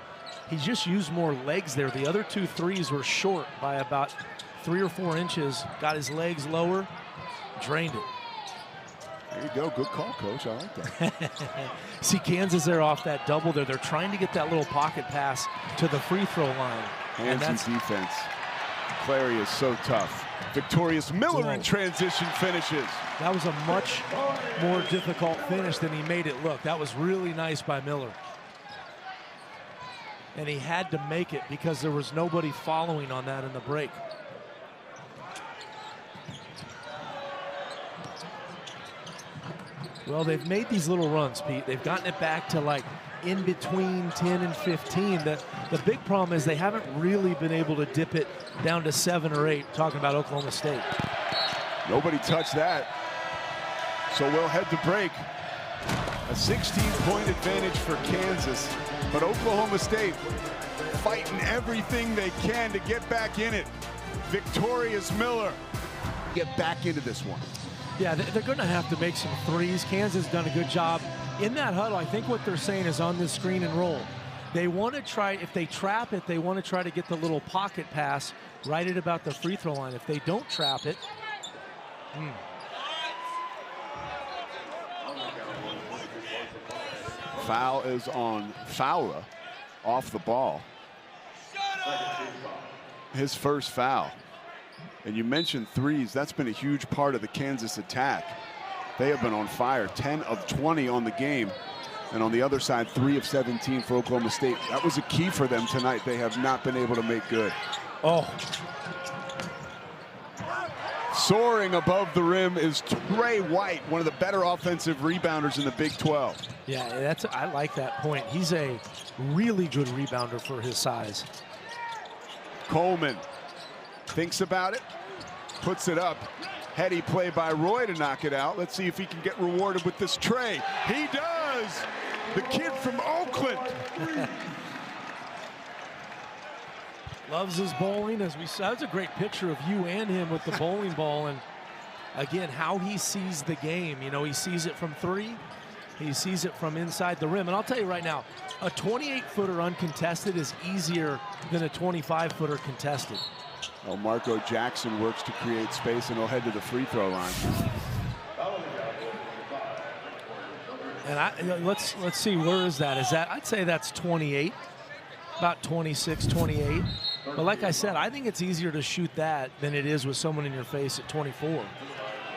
He just used more legs there. The other 2 threes were short by about 3 or 4 inches. Got his legs lower, drained it. There you go. Good call, Coach. I like that. See, Kansas there off that double there. They're trying to get that little pocket pass to the free throw line. Hands and defense. Clary is so tough. Victorious Miller in transition finishes. That was a much more difficult finish than he made it look. That was really nice by Miller. And he had to make it because there was nobody following on that in the break. Well, they've made these little runs, Pete. They've gotten it back to like in between 10 and 15. The big problem is they haven't really been able to dip it down to 7 or 8, talking about Oklahoma State. Nobody touched that. So we'll head to break. A 16-point advantage for Kansas, but Oklahoma State fighting everything they can to get back in it. Victorious Miller get back into this one. Yeah, they're going to have to make some threes. Kansas has done a good job. In that huddle, I think what they're saying is on this screen and roll. They want to try, if they trap it, they want to try to get the little pocket pass right at about the free throw line. If they don't trap it, Foul is on Fowler off the ball. His first foul. And you mentioned threes. That's been a huge part of the Kansas attack. They have been on fire. 10 of 20 on the game. And on the other side, 3 of 17 for Oklahoma State. That was a key for them tonight. They have not been able to make good. Oh. Soaring above the rim is Trey White, one of the better offensive rebounders in the Big 12. Yeah, I like that point. He's a really good rebounder for his size. Coleman thinks about it, puts it up. Heady play by Roy to knock it out. Let's see if he can get rewarded with this tray. He does! The kid from Oakland. Loves his bowling, as we saw. That's a great picture of you and him with the bowling ball. And again, how he sees the game. You know, he sees it from 3. He sees it from inside the rim. And I'll tell you right now, a 28-footer uncontested is easier than a 25-footer contested. Well, Marco Jackson works to create space, and he'll head to the free throw line. And let's see, where is that? I'd say that's 28, about 26, 28. But like I said, I think it's easier to shoot that than it is with someone in your face at 24.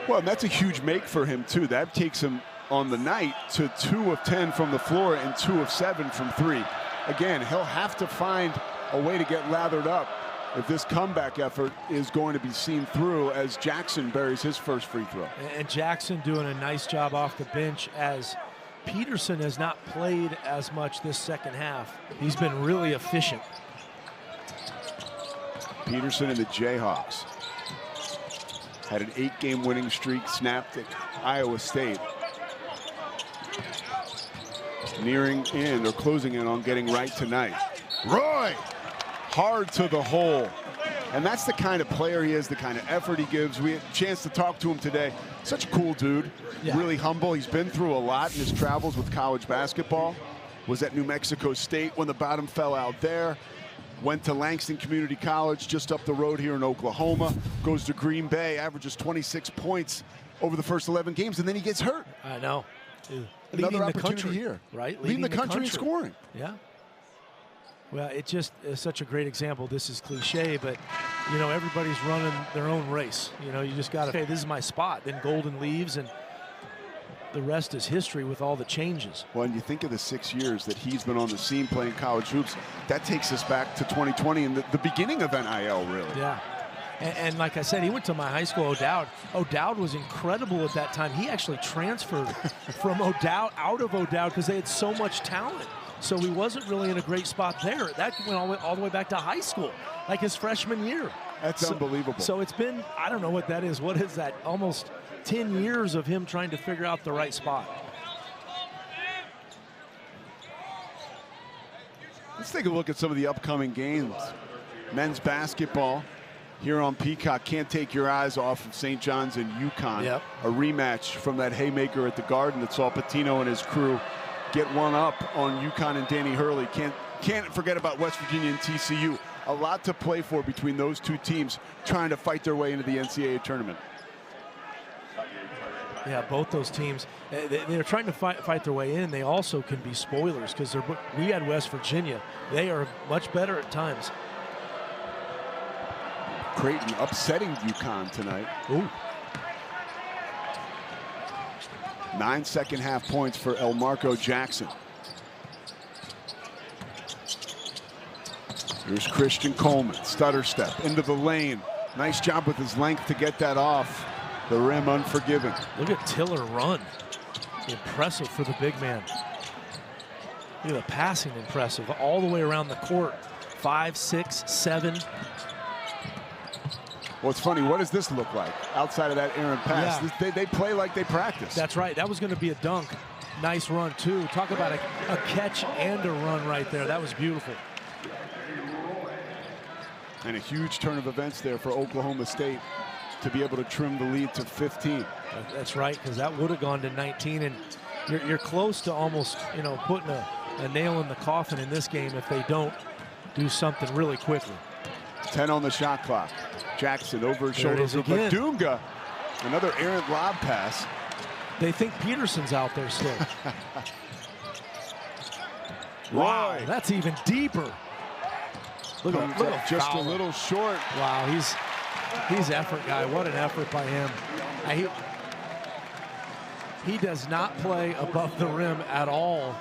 Well, and that's a huge make for him, too. That takes him on the night to 2 of 10 from the floor and 2 of 7 from 3. Again, he'll have to find a way to get lathered up if this comeback effort is going to be seen through, as Jackson buries his first free throw. And Jackson doing a nice job off the bench, as Peterson has not played as much this second half. He's been really efficient. Peterson and the Jayhawks had an 8-game winning streak snapped at Iowa State. Nearing in or closing in on getting right tonight. Roy! Hard to the hole. And that's the kind of player he is, the kind of effort he gives. We had a chance to talk to him today. Such a cool dude, really humble. He's been through a lot in his travels with college basketball. Was at New Mexico State when the bottom fell out there. Went to Langston Community College just up the road here in Oklahoma. Goes to Green Bay, averages 26 points over the first 11 games, and then he gets hurt. I know. Another opportunity here. Right? Leading the country in scoring. Yeah. Well, it just is such a great example. This is cliche, but, you know, everybody's running their own race. You know, you just got to, okay, this is my spot. Then Golden leaves, and the rest is history with all the changes. Well, and you think of the 6 years that he's been on the scene playing college hoops, that takes us back to 2020 and the beginning of NIL, really. Yeah. And like I said, he went to my high school, O'Dowd. O'Dowd was incredible at that time. He actually transferred from O'Dowd out of O'Dowd because they had so much talent. So he wasn't really in a great spot there. That went all the way back to high school, like his freshman year. That's unbelievable. So it's been, I don't know what that is. What is that? Almost 10 years of him trying to figure out the right spot. Let's take a look at some of the upcoming games. Men's basketball here on Peacock. Can't take your eyes off of St. John's and UConn. Yep. A rematch from that haymaker at the Garden that saw Patino and his crew get one up on UConn and Danny Hurley. Can't forget about West Virginia and TCU. A lot to play for between those two teams trying to fight their way into the NCAA tournament. Yeah, both those teams, they're trying to fight their way in. They also can be spoilers because we had West Virginia. They are much better at times. Creighton upsetting UConn tonight. Ooh. 9 second-half points for Elmarco Jackson. Here's Christian Coleman, stutter step into the lane. Nice job with his length to get that off the rim, unforgiven. Look at Tiller run. Impressive for the big man. Look at the passing, impressive. All the way around the court. 5, 6, 7. Well, it's funny. What does this look like outside of that errant pass? Yeah. They play like they practice. That's right. That was going to be a dunk. Nice run, too. Talk about a catch and a run right there. That was beautiful. And a huge turn of events there for Oklahoma State to be able to trim the lead to 15. That's right, because that would have gone to 19. And you're close to almost, putting a nail in the coffin in this game if they don't do something really quickly. 10 on the shot clock. Jackson over his shoulder to Badunga. Another errant lob pass. They think Peterson's out there still. Wow, that's even deeper. Look at just Fowler. A little short. Wow, he's effort guy. What an effort by him. He does not play above the rim at all.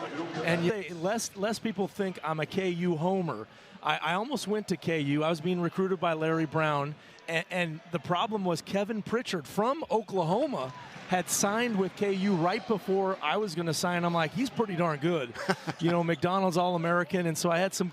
And less people think I'm a KU homer. I almost went to KU. I was being recruited by Larry Brown. And the problem was Kevin Pritchard from Oklahoma had signed with KU right before I was going to sign. I'm like, he's pretty darn good. McDonald's All-American. And so I had some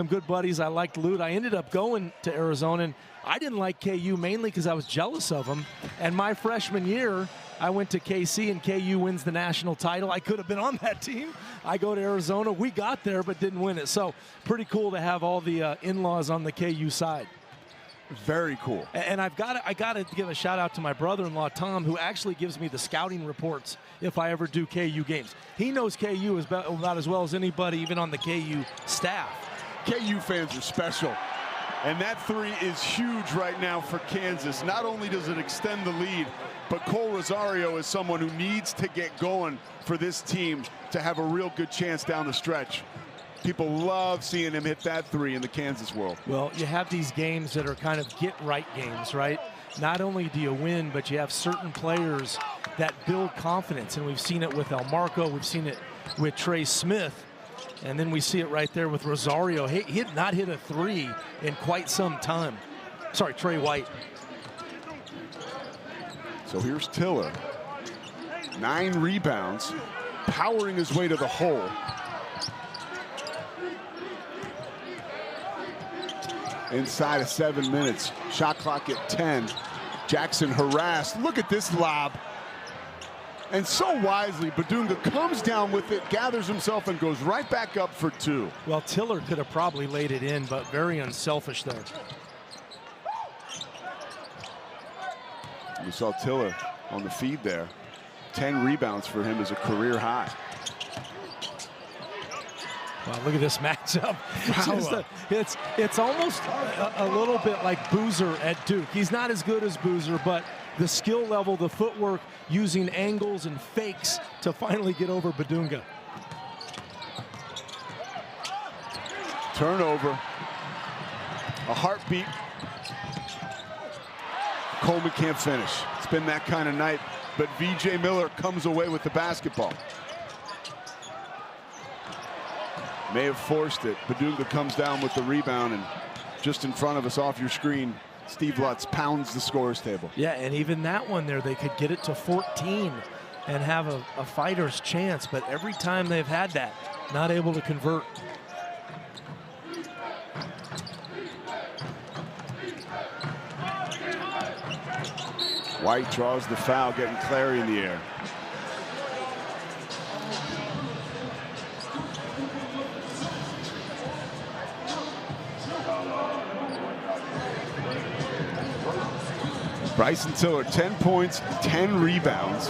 good buddies. I liked Lute. I ended up going to Arizona. And I didn't like KU mainly because I was jealous of them. And my freshman year, I went to KC, and KU wins the national title. I could have been on that team. I go to Arizona. We got there but didn't win it. So pretty cool to have all the in-laws on the KU side. Very cool. And I got to give a shout out to my brother-in-law Tom, who actually gives me the scouting reports if I ever do KU games. He knows KU about as well as anybody, even on the KU staff. KU fans are special. And that three is huge right now for Kansas. Not only does it extend the lead, but Cole Rosario is someone who needs to get going for this team to have a real good chance down the stretch. People love seeing him hit that three in the Kansas world. Well, you have these games that are kind of get-right games, right? Not only do you win, but you have certain players that build confidence. And we've seen it with El Marco. We've seen it with Trey Smith. And then we see it right there with Rosario. He had not hit a three in quite some time. Sorry, Trey White. So here's Tiller. 9 rebounds, powering his way to the hole. Inside of 7 minutes. Shot clock at 10. Jackson harassed. Look at this lob. And so wisely, Badunga comes down with it, gathers himself, and goes right back up for 2. Well, Tiller could have probably laid it in, but very unselfish there. We saw Tiller on the feed there. 10 rebounds for him is a career high. Wow, look at this matchup. It's almost a little bit like Boozer at Duke. He's not as good as Boozer, but the skill level, the footwork, using angles and fakes to finally get over Badunga. Turnover. A heartbeat. Coleman can't finish. It's been that kind of night, but VJ Miller comes away with the basketball. May have forced it. Badunga comes down with the rebound, and just in front of us off your screen, Steve Lutz pounds the scorer's table. Yeah, and even that one there, they could get it to 14 and have a fighter's chance, but every time they've had that, not able to convert. White draws the foul, getting Clary in the air. Bryson Tiller, 10 points, 10 rebounds,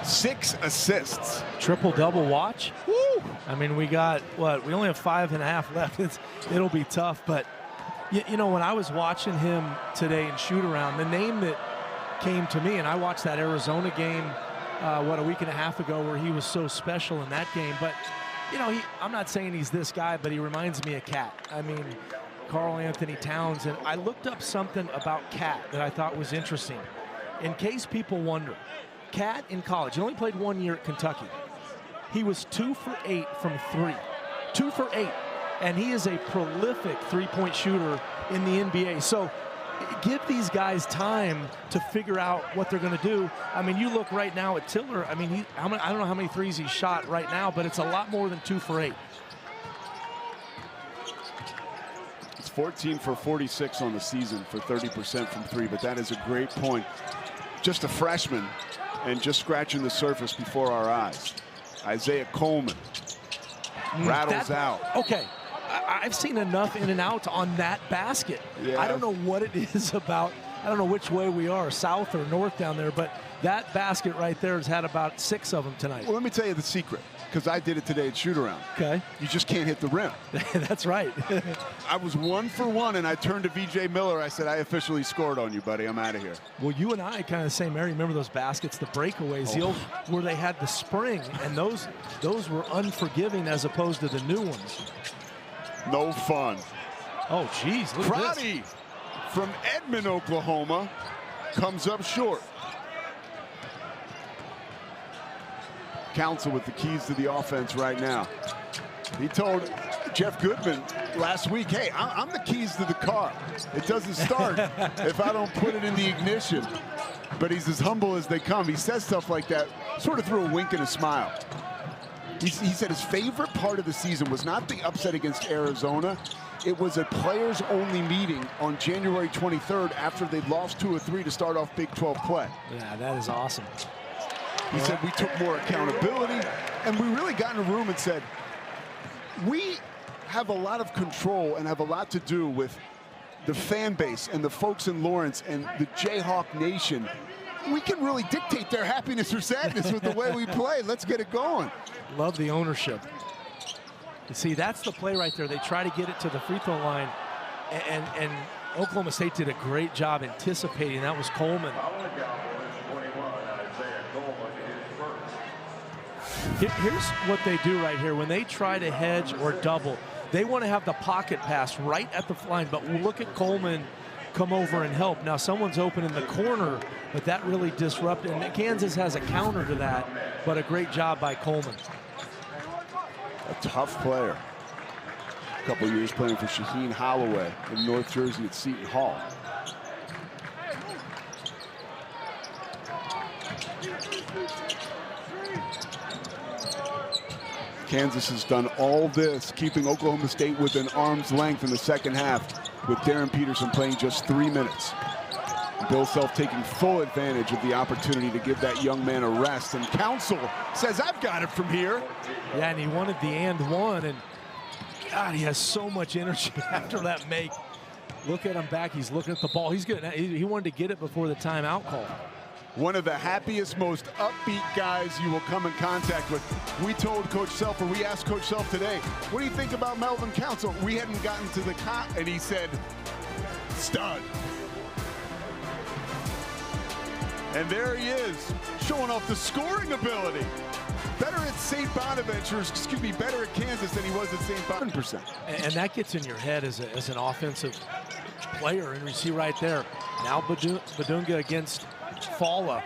6 assists. Triple-double watch. Woo! I mean, we got, what, we only have 5.5 left. It'll be tough, but, you know, when I was watching him today in shoot-around, the name that came to me, and I watched that Arizona game, a week and a half ago, where he was so special in that game, but, you know, I'm not saying he's this guy, but he reminds me of Cat. I mean, Karl Anthony Towns, and I looked up something about Cat that I thought was interesting. In case people wonder, Cat in college, he only played 1 year at Kentucky. He was 2 for 8 from 3. 2 for 8. And he is a prolific three-point shooter in the NBA. So give these guys time to figure out what they're going to do. I mean, you look right now at Tiller. I mean, I don't know how many threes he's shot right now, but it's a lot more than 2 for 8. It's 14 for 46 on the season for 30% from 3, but that is a great point. Just a freshman and just scratching the surface before our eyes. Isaiah Coleman rattles out. Okay. I've seen enough in and out on that basket. Yeah. I don't know what it is about. I don't know which way we are, south or north down there, but that basket right there has had about 6 of them tonight. Well, let me tell you the secret, because I did it today at shoot-around. Okay. You just can't hit the rim. That's right. I was 1 for 1, and I turned to V.J. Miller. I said, I officially scored on you, buddy. I'm out of here. Well, you and I kind of the same area. Remember those baskets, the breakaways, the old, where they had the spring, and those were unforgiving as opposed to the new ones. No fun. Oh, geez, look at this. Crotty from Edmond, Oklahoma, comes up short. Council with the keys to the offense right now. He told Jeff Goodman last week, hey, I'm the keys to the car. It doesn't start if I don't put it in the ignition. But he's as humble as they come. He says stuff like that sort of through a wink and a smile. He said his favorite part of the season was not the upset against Arizona. It was a players-only meeting on January 23rd after they'd lost 2 or 3 to start off Big 12 play. Yeah, that is awesome. He said we took more accountability, and we really got in a room and said, we have a lot of control and have a lot to do with the fan base and the folks in Lawrence and the Jayhawk Nation. We can really dictate their happiness or sadness with the way we play. Let's get it going. Love the ownership. You see, that's the play right there. They try to get it to the free throw line, and Oklahoma State did a great job anticipating. That was Coleman. Here's what they do right here. When they try to hedge or double, they want to have the pocket pass right at the line, but we'll look at Coleman come over and help. Now, someone's open in the corner, but that really disrupted. And Kansas has a counter to that, but a great job by Coleman. A tough player. A couple years playing for Shaheen Holloway in North Jersey at Seton Hall. Kansas has done all this, keeping Oklahoma State within arm's length in the second half, with Darren Peterson playing just 3 minutes. Bill Self taking full advantage of the opportunity to give that young man a rest. And Council says, I've got it from here. Yeah, and he wanted the and one, and God, he has so much energy after that make. Look at him back. He's looking at the ball. He's good. He wanted to get it before the timeout call. One of the happiest, most upbeat guys you will come in contact with. We told Coach Self, or we asked Coach Self today, what do you think about Melvin Council? We hadn't gotten to the and he said, stud. And there he is, showing off the scoring ability. Better at St. Bonaventure, excuse me, better at Kansas than he was at St. Bonaventure. And that gets in your head as an offensive player, and you see right there. Now Badunga against Fowler.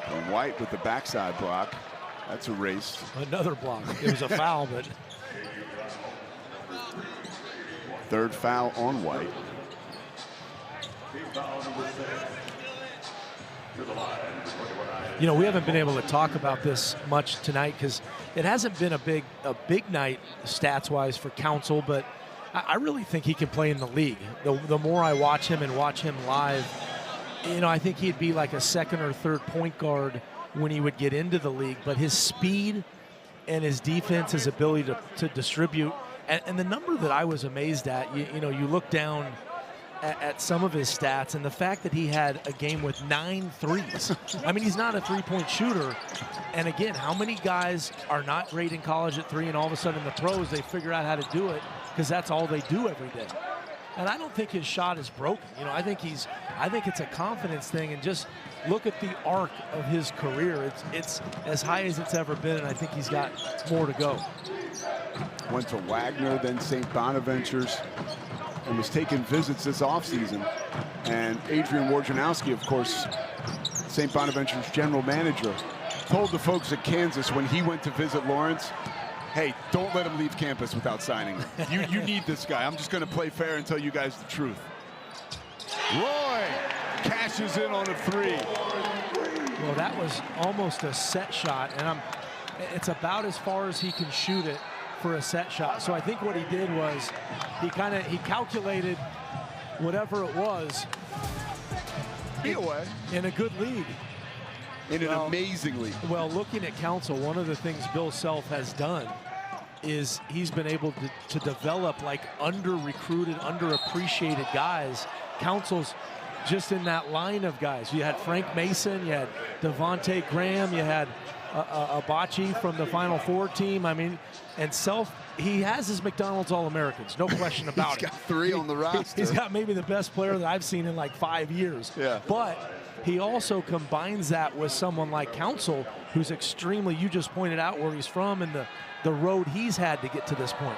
And White with the backside block. That's erased. Another block. It was a foul, but. Third foul on White. You know, we haven't been able to talk about this much tonight because it hasn't been a big night stats-wise for Council, but I really think he can play in the league. The more I watch him and watch him live, you know, I think he'd be like a second or third point guard when he would get into the league. But his speed and his defense, his ability to distribute, and the number that I was amazed at, you know, you look down at some of his stats, and the fact that he had a game with 9 threes. I mean, he's not a three-point shooter. And again, how many guys are not great in college at 3, and all of a sudden in the pros they figure out how to do it because that's all they do every day. And I don't think his shot is broken. You know, I think it's a confidence thing, and just look at the arc of his career. It's as high as it's ever been, and I think he's got more to go. Went to Wagner, then St. Bonaventure's, and was taking visits this offseason. And Adrian Wojnarowski, of course, St. Bonaventure's general manager, told the folks at Kansas when he went to visit Lawrence, hey, don't let him leave campus without signing him. You need this guy. I'm just going to play fair and tell you guys the truth. Roy cashes in on a three. Well, that was almost a set shot, and it's about as far as he can shoot it for a set shot. So I think what he did was he calculated whatever it was in a good league. In an amazing league. Well, looking at Council, one of the things Bill Self has done is he's been able to develop like under-recruited, underappreciated guys. Council's just in that line of guys. You had Frank Mason, you had Devontae Graham, you had Abachi from the Final Four team. I mean, and Self, he has his McDonald's All-Americans, no question about it. He's got 3 on the roster. He's got maybe the best player that I've seen in like 5 years. Yeah. But he also combines that with someone like Council, who's extremely, you just pointed out where he's from and the road he's had to get to this point.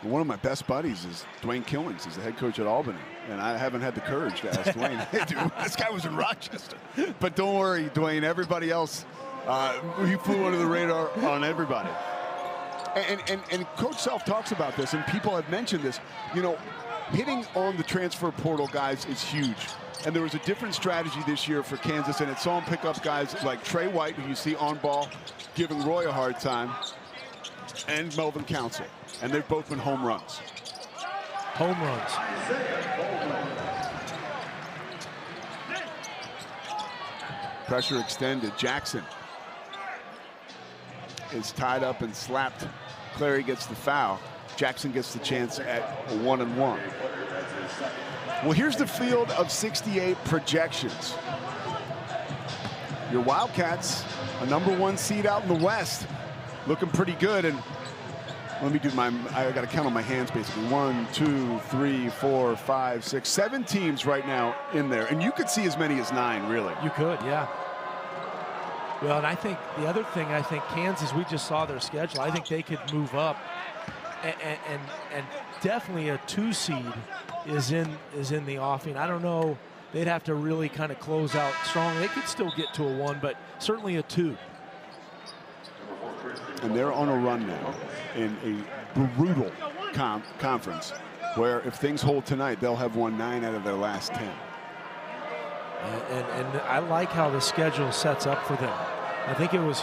One of my best buddies is Dwayne Killings. He's the head coach at Albany. And I haven't had the courage to ask Dwayne, hey, dude, this guy was in Rochester. But don't worry, Dwayne, everybody else, he flew under the radar on everybody. And Coach Self talks about this, and people have mentioned this. You know, hitting on the transfer portal guys is huge. And there was a different strategy this year for Kansas, and it saw him pick up guys like Trey White, who you see on ball, giving Roy a hard time, and Melvin Council. And they've both been home runs. Home runs. Pressure extended. Jackson is tied up and slapped. Clary gets the foul. Jackson gets the chance at 1-1. Well, here's the field of 68 projections. Your Wildcats, a #1 seed out in the West, looking pretty good. And let me do I got to count on my hands basically. 1, 2, 3, 4, 5, 6, 7 teams right now in there. And you could see as many as 9, really. You could, yeah. Well, and I think the other thing, Kansas, we just saw their schedule. I think they could move up, and definitely a 2 seed is in the offing. I don't know. They'd have to really kind of close out strong. They could still get to a 1, but certainly a 2. And they're on a run now in a brutal conference where if things hold tonight, they'll have won 9 out of their last 10. And I like how the schedule sets up for them. I think it was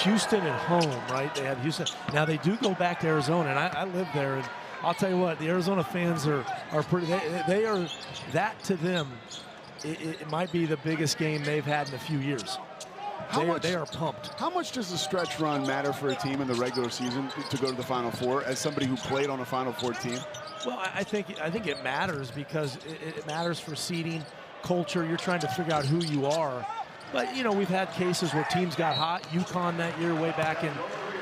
Houston at home, right? They had Houston. Now they do go back to Arizona, and I live there, and I'll tell you what, the Arizona fans are pretty. They are, that to them, it might be the biggest game they've had in a few years. They are pumped. How much does the stretch run matter for a team in the regular season to go to the Final Four? As somebody who played on a Final Four team, well, I think it matters because it matters for seeding, culture. You're trying to figure out who you are. But you know, we've had cases where teams got hot. UConn that year, way back in,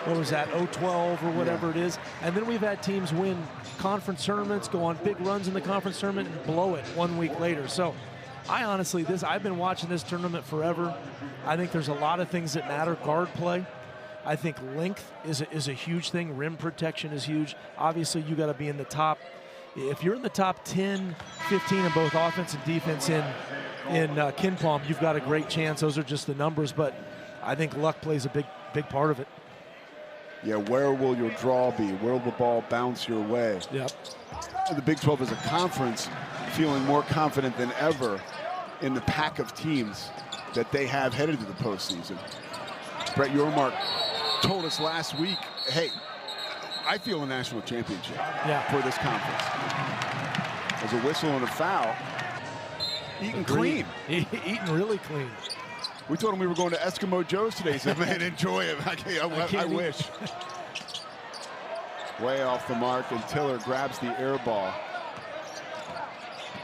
what was that, 012 or whatever it is. And then we've had teams win conference tournaments, go on big runs in the conference tournament, and blow it 1 week later. So I honestly, I've been watching this tournament forever. I think there's a lot of things that matter. Guard play. I think length is a huge thing. Rim protection is huge. Obviously, you got to be in the top. If you're in the top 10, 15 in both offense and defense in KenPom, you've got a great chance. Those are just the numbers, but I think luck plays a big part of it. Yeah, where will your draw be? Where will the ball bounce your way? Yep. The Big 12 as a conference feeling more confident than ever in the pack of teams that they have headed to the postseason. Brett Yormark told us last week, hey, I feel a national championship for this conference. There's a whistle and a foul. Eating clean. Eating really clean. We told him we were going to Eskimo Joe's today. He said, man, enjoy it. I wish. Way off the mark, and Tiller grabs the air ball.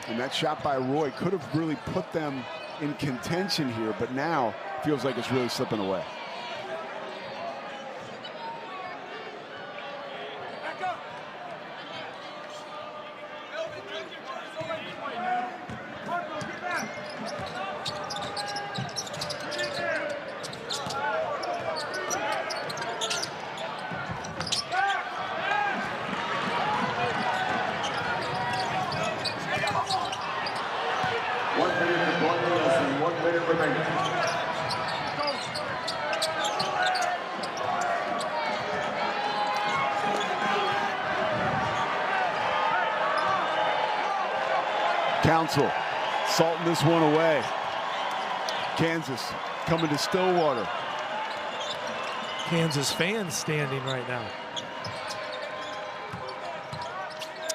And that shot by Roy could have really put them in contention here, but now feels like it's really slipping away. Council salting this one away. Kansas coming to Stillwater. Kansas fans standing right now.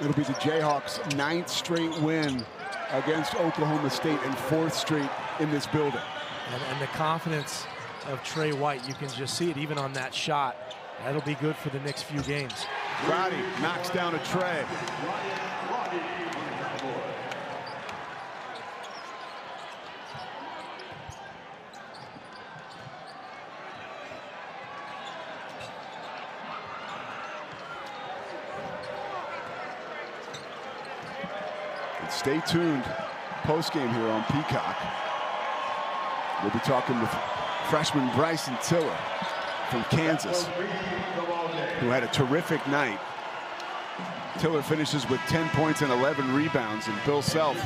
It'll be the Jayhawks' 9th straight win against Oklahoma State and 4th straight in this building. And the confidence of Trey White, you can just see it even on that shot. That'll be good for the next few games. Roddy knocks down a Trey. And stay tuned post-game here on Peacock. We'll be talking with freshman Bryson Tiller from Kansas, who had a terrific night. Tiller finishes with 10 points and 11 rebounds, and Bill Self